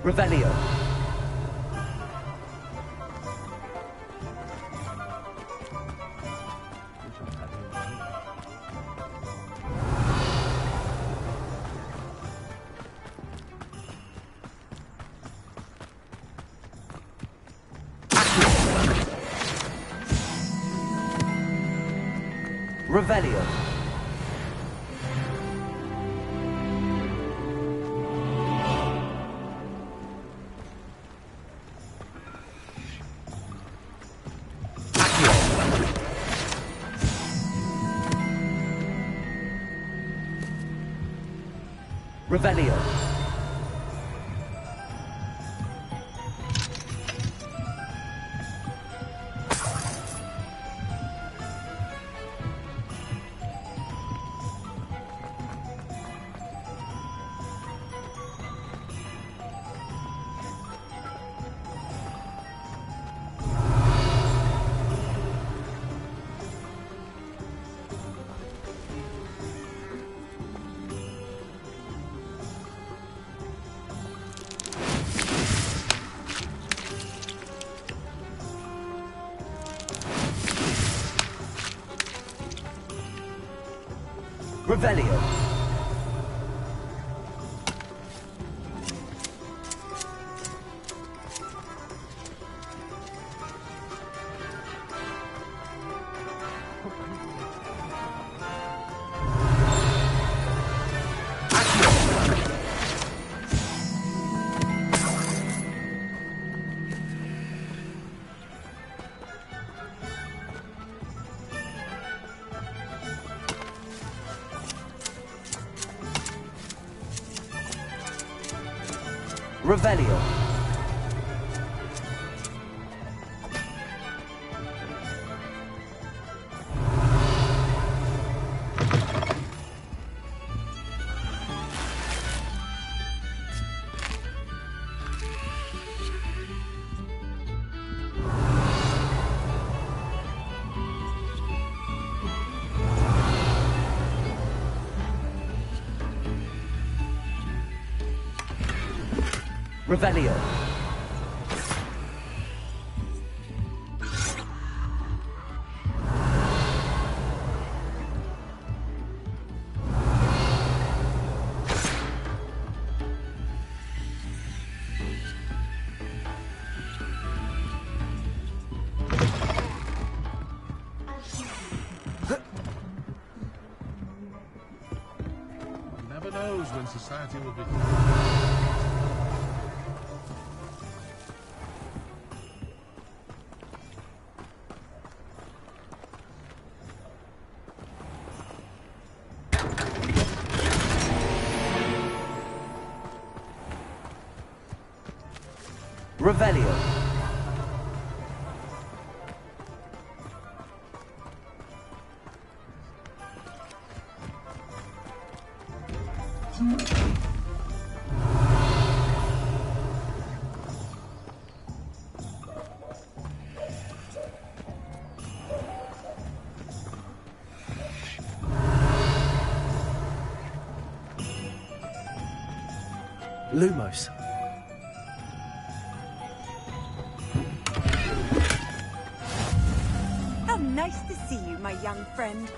B: Revelio. Revelio. Revelio. Revelio. Revelio. Revelio.
E: One never knows when society will be...
B: Revelio. Lumos.
O: How nice to see you, my young friend.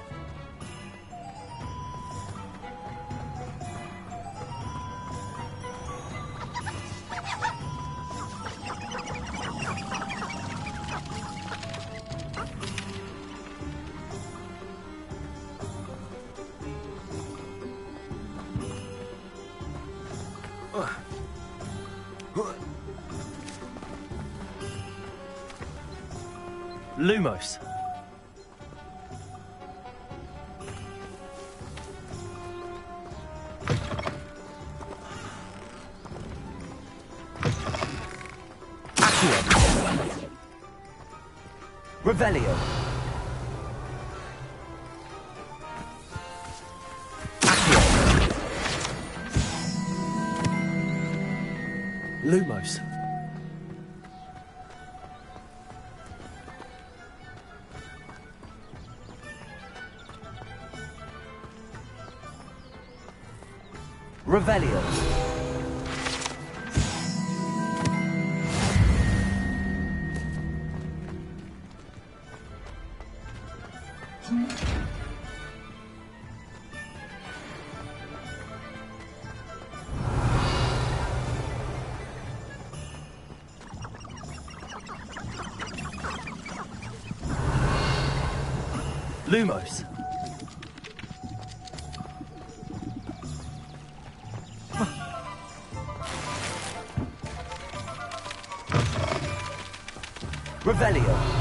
B: Lumos. Accio. Revelio. Accio. Lumos. Revelio. Lumos. Revelio.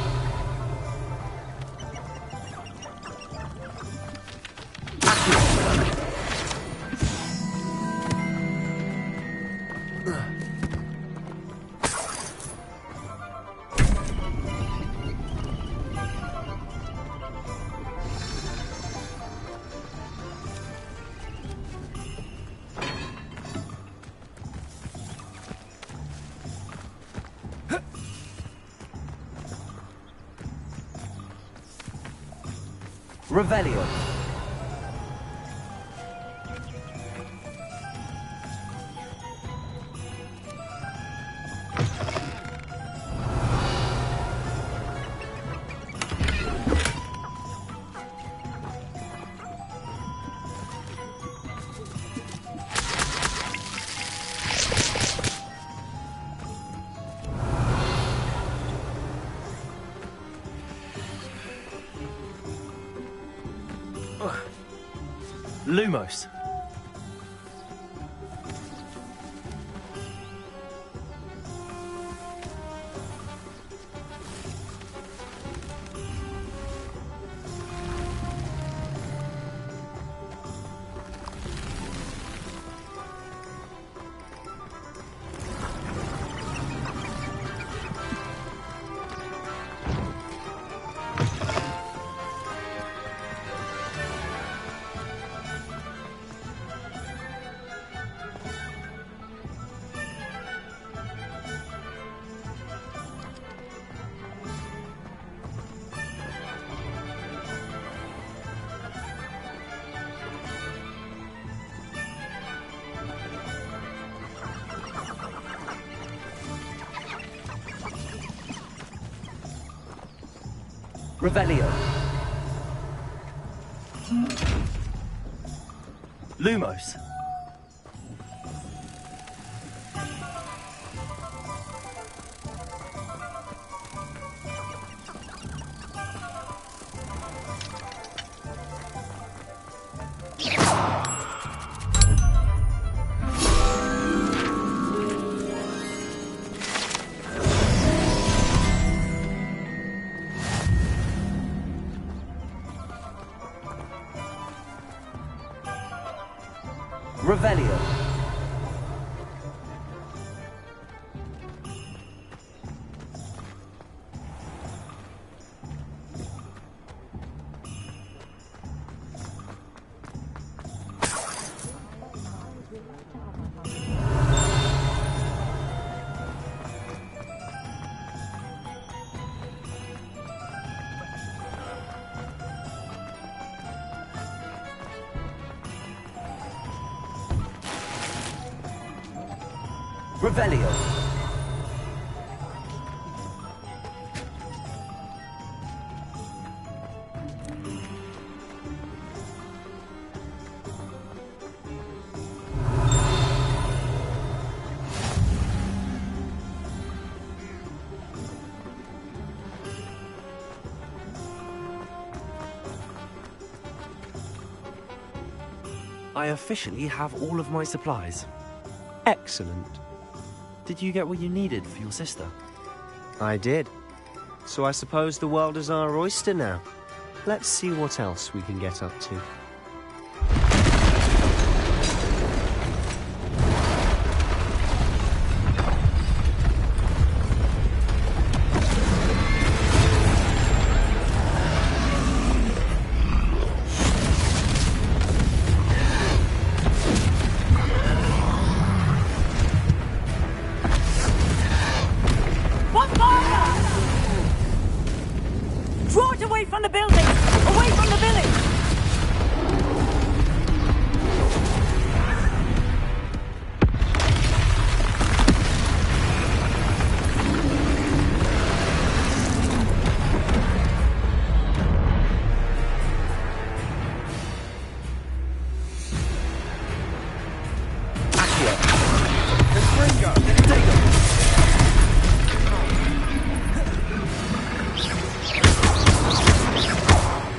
B: Revelio. Lumos. Revelio. Lumos. Revelio. Revelio. I officially have all of my supplies.
L: Excellent.
B: Did you get what you needed for your sister?
L: I did. So I suppose the world is our oyster now. Let's see what else we can get up to.
O: Draw it away from the building! Away from the village!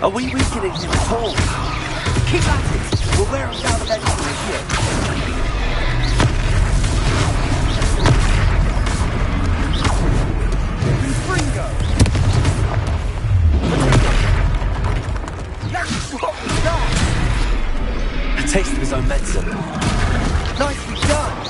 B: Are we weakening him at all? Keep at it! We'll wear him down eventually here. Springo! A taste of his own medicine.
A: Nicely done!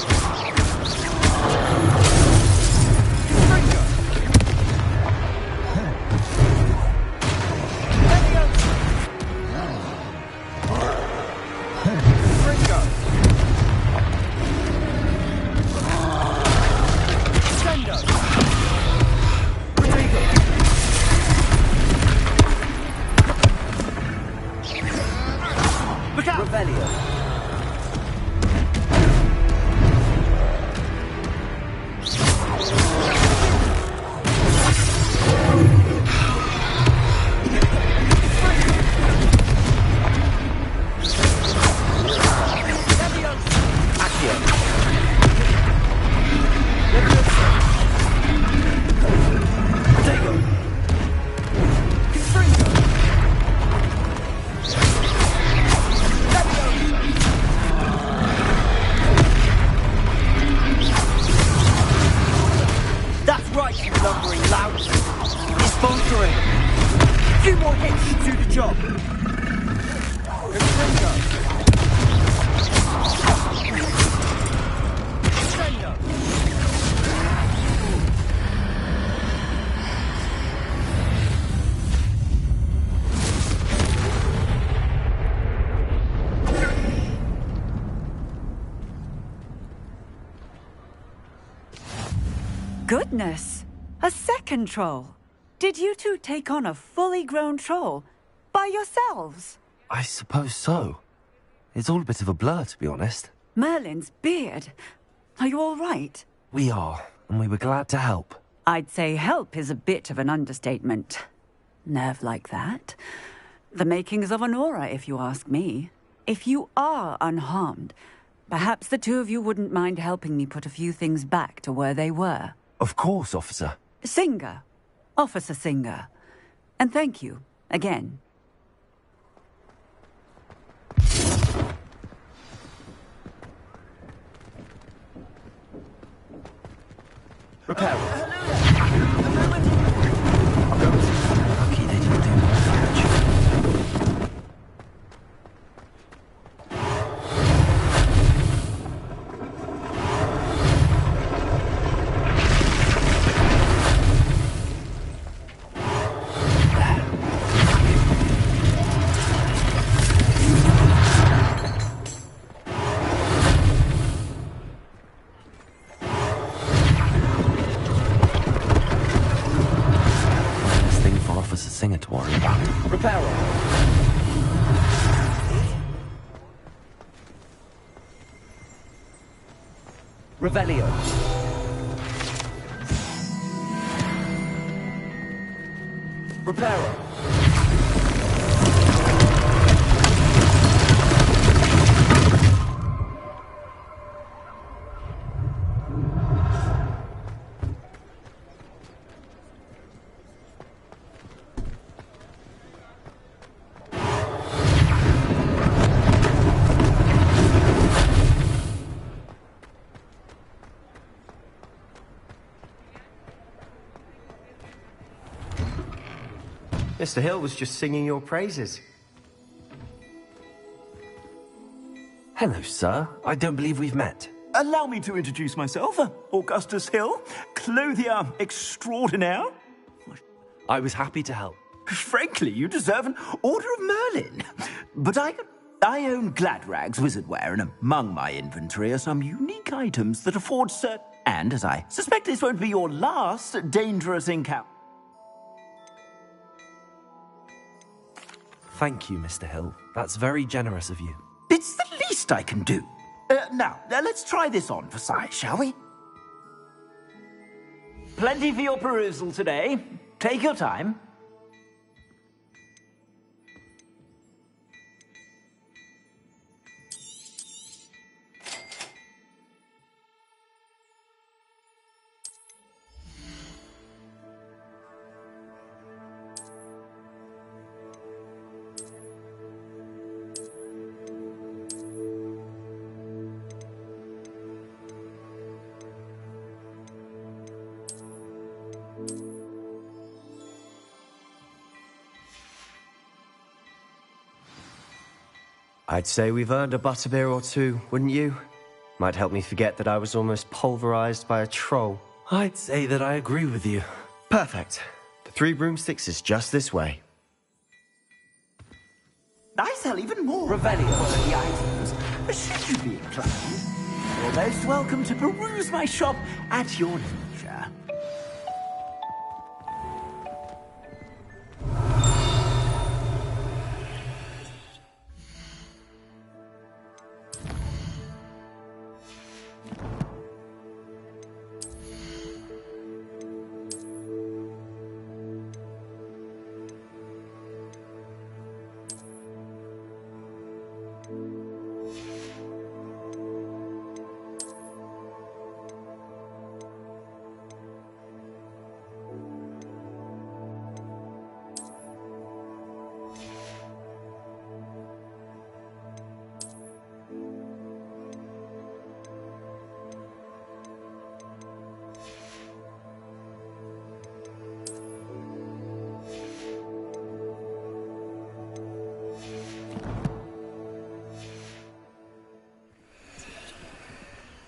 K: Goodness! A second troll! Did you two take on a fully grown troll? By yourselves?
B: I suppose so. It's all a bit of a blur, to be honest.
K: Merlin's beard. Are you all right?
B: We are, and we were glad to help.
K: I'd say help is a bit of an understatement. Nerve like that. The makings of an aura, if you ask me. If you are unharmed, perhaps the two of you wouldn't mind helping me put a few things back to where they were.
B: Of course, officer.
K: Singer. Officer Singer. And thank you, again.
A: Repair.
B: Lucky they didn't do more damage. Singer to worry about.
A: Repair. Revelio. Reparo.
L: Mr. Hill was just singing your praises.
B: Hello, sir. I don't believe we've met.
V: Allow me to introduce myself. Augustus Hill, clothier extraordinaire.
B: I was happy to help.
V: Frankly, you deserve an Order of Merlin. But I own Gladrag's wizardware, and among my inventory are some unique items that afford certain... And, as I suspect this won't be your last dangerous encounter...
B: Thank you, Mr. Hill. That's very generous of you.
V: It's the least I can do. Now, let's try this on for size, shall we? Plenty for your perusal today. Take your time.
L: I'd say we've earned a butterbeer or two, wouldn't you? Might help me forget that I was almost pulverized by a troll.
B: I'd say that I agree with you.
L: Perfect. The Three Broomsticks is just this way.
V: I sell even more Revelio than the items. But should you be inclined, you're most welcome to peruse my shop at your leisure.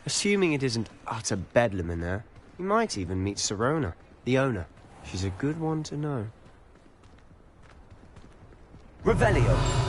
L: Assuming it isn't utter bedlam in there, you might even meet Sirona, the owner. She's a good one to know.
V: Revelio.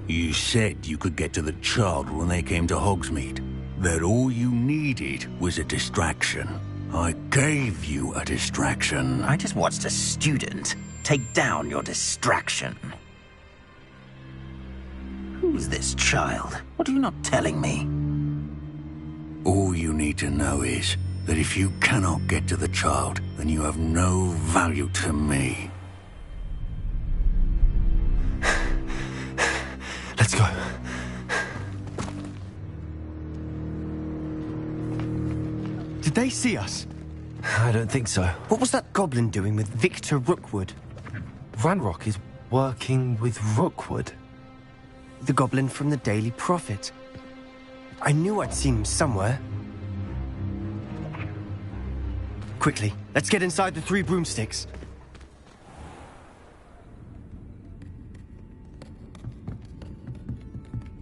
M: You said you could get to the child when they came to Hogsmeade. That all you needed was a distraction. I gave you a distraction.
V: I just watched a student take down your distraction. Who's this child? What are you not telling me?
M: All you need to know is that if you cannot get to the child, then you have no value to me.
B: Let's go.
L: Did they see us?
B: I don't think so.
L: What was that goblin doing with Victor Rookwood?
B: Ranrock is working with Rookwood.
L: The goblin from the Daily Prophet. I knew I'd seen him somewhere. Quickly, let's get inside the Three Broomsticks.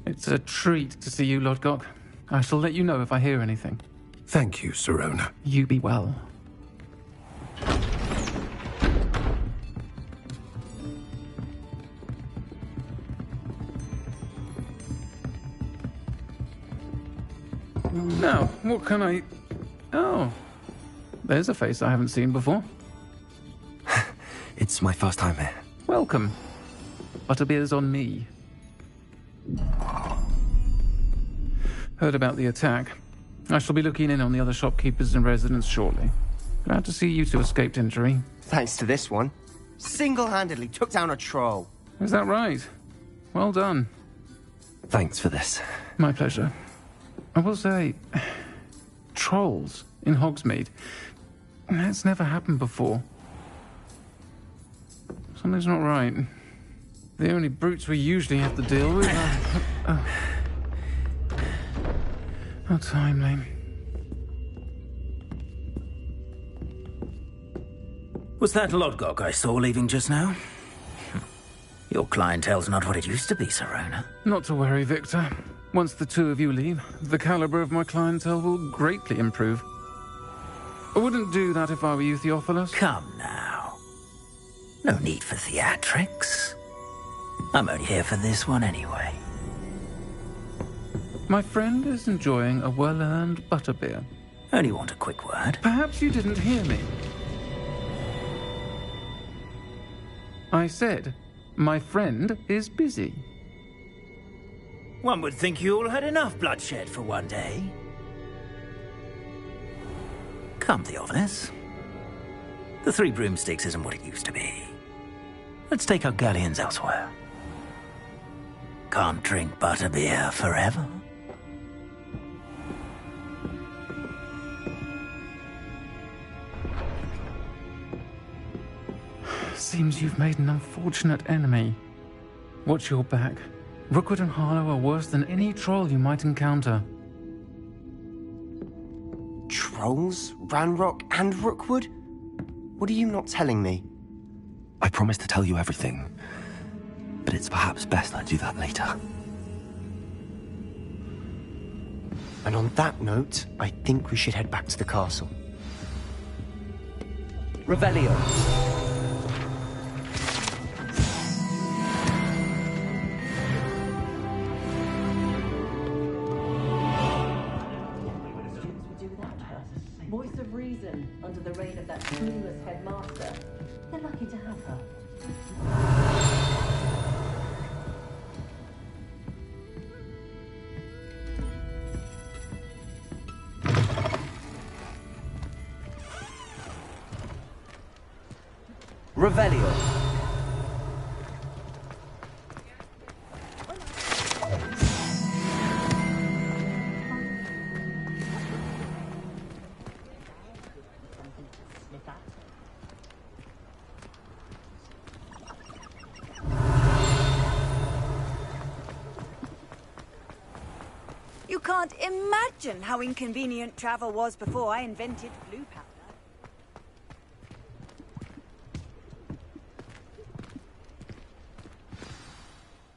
T: It's a treat to see you, Lodgok. I shall let you know if I hear anything.
C: Thank you, Sirona.
T: You be well. Now, what can I... Oh, there's a face I haven't seen before.
B: It's my first time here.
T: Welcome. Butterbeer's on me. Heard about the attack. I shall be looking in on the other shopkeepers and residents shortly. Glad to see you two escaped injury.
L: Thanks to this one. Single-handedly took down a troll.
T: Is that right? Well done.
B: Thanks for this.
T: My pleasure. I will say, trolls in Hogsmeade. That's never happened before. Something's not right. The only brutes we usually have to deal with are... How timely.
V: Was that Lodgok I saw leaving just now? Your clientele's not what it used to be, Sirona.
T: Not to worry, Victor. Once the two of you leave, the caliber of my clientele will greatly improve. I wouldn't do that if I were you, Theophilus.
V: Come now. No need for theatrics. I'm only here for this one anyway.
T: My friend is enjoying a well-earned butterbeer.
V: Only want a quick word.
T: Perhaps you didn't hear me. I said, my friend is busy.
V: One would think you all had enough bloodshed for one day. Come, Theophilus. The Three Broomsticks isn't what it used to be. Let's take our galleons elsewhere. Can't drink butterbeer forever.
T: Seems you've made an unfortunate enemy. Watch your back. Rookwood and Harlow are worse than any troll you might encounter.
L: Trolls? Ranrock and Rookwood? What are you not telling me?
B: I promised to tell you everything, but it's perhaps best I do that later.
L: And on that note, I think we should head back to the castle.
V: Revelio.
Q: Voice of reason under the reign of that clueless headmaster. They're lucky to have her.
V: Revelio.
O: You can't imagine how inconvenient travel was before I invented blue powder.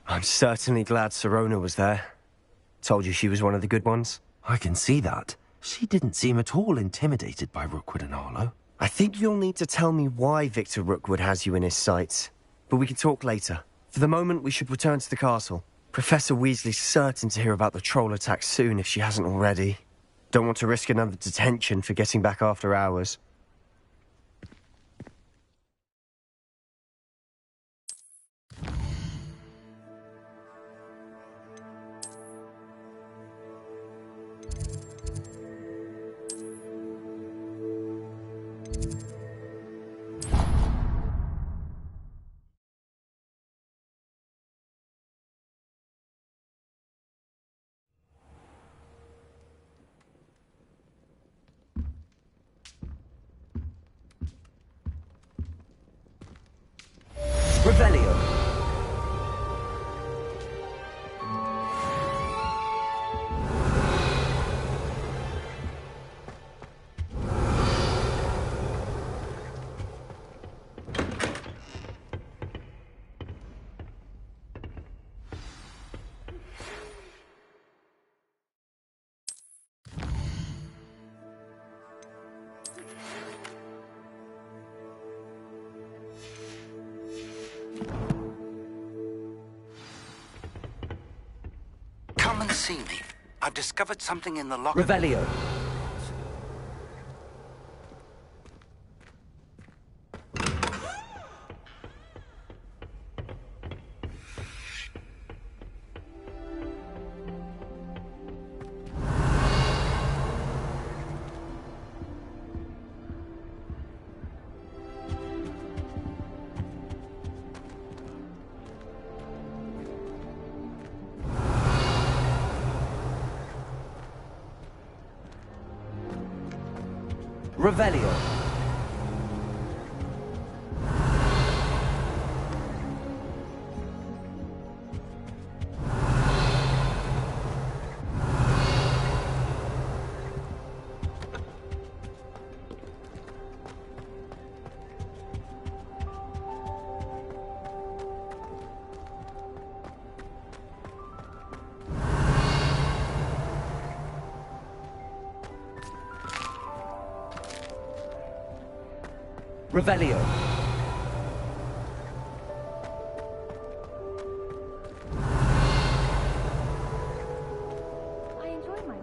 L: I'm certainly glad Sirona was there. Told you she was one of the good ones.
B: I can see that. She didn't seem at all intimidated by Rookwood and Harlow.
L: I think you'll need to tell me why Victor Rookwood has you in his sights. But we can talk later. For the moment, we should return to the castle. Professor Weasley's certain to hear about the troll attack soon if she hasn't already. Don't want to risk another detention for getting back after hours.
V: Revelio.
A: Come and see me. I've discovered something in the locker.
V: Revelio. Revelio. Revelio.
R: I enjoy my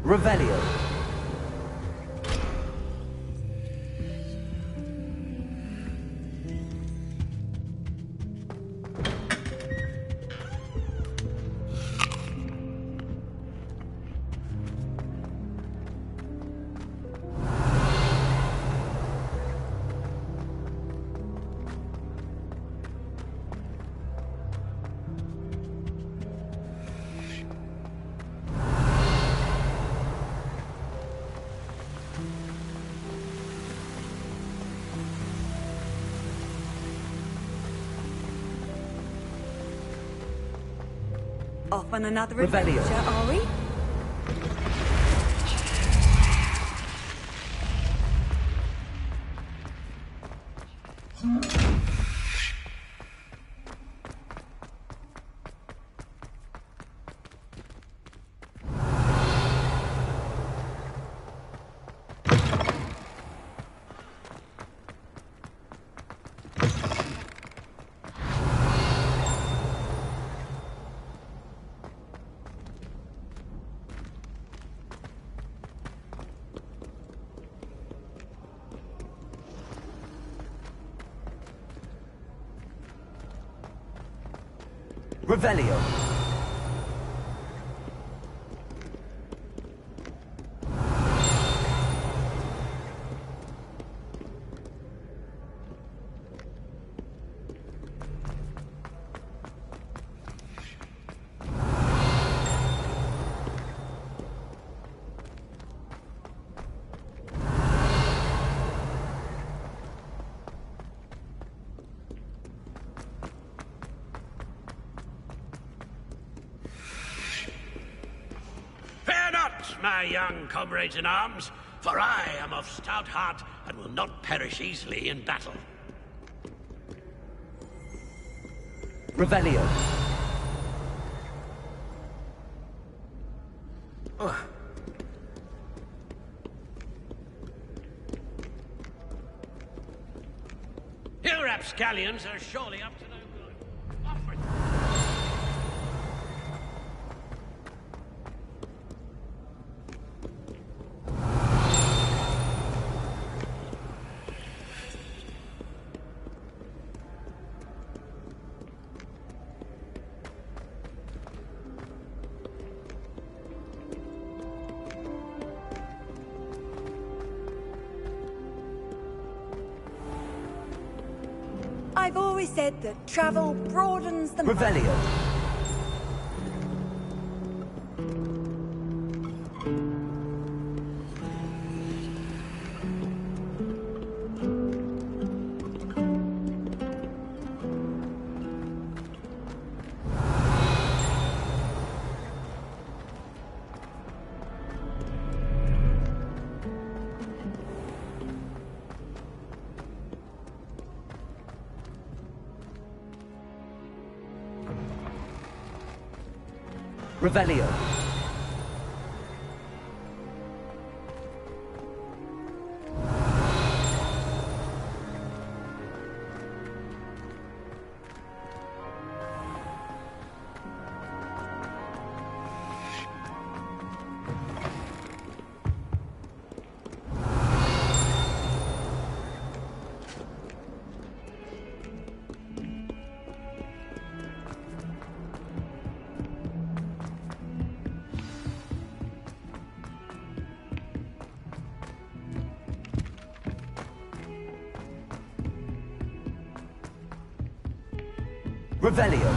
V: Revelio.
O: Off on another
V: Revelio.
O: adventure, are we?
V: Revelio.
F: My young comrades in arms, for I am of stout heart and will not perish easily in battle.
V: Revelio.
F: Your rapscallions are surely up to no good. Off with them.
O: I've always said that travel broadens the mind.
V: Revelio. Revelio. Revelio.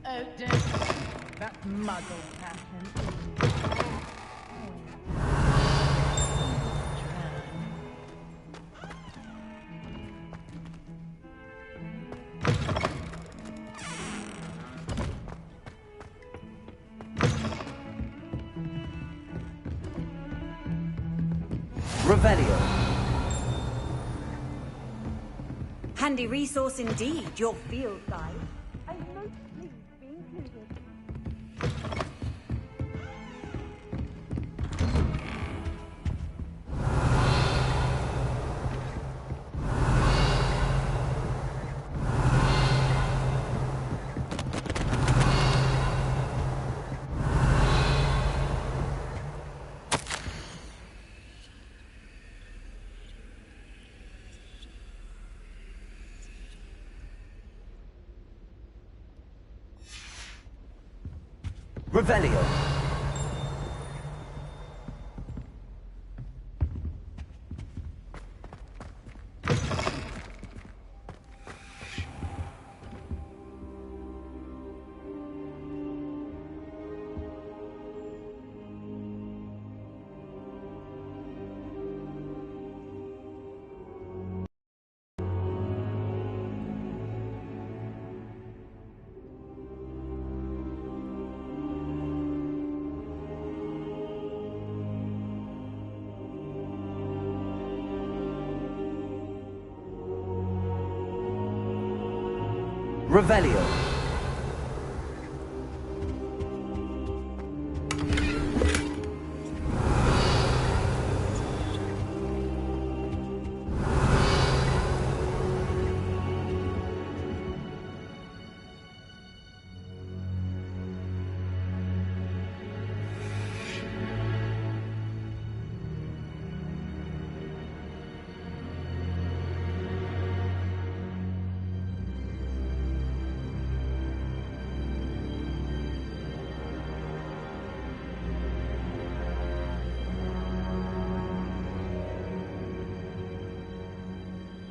Q: Oh, don't. That muggle pattern.
V: Revelio.
O: Handy resource indeed, your field guide. I'm most pleased to be included.
V: Revelio.
S: Revelio.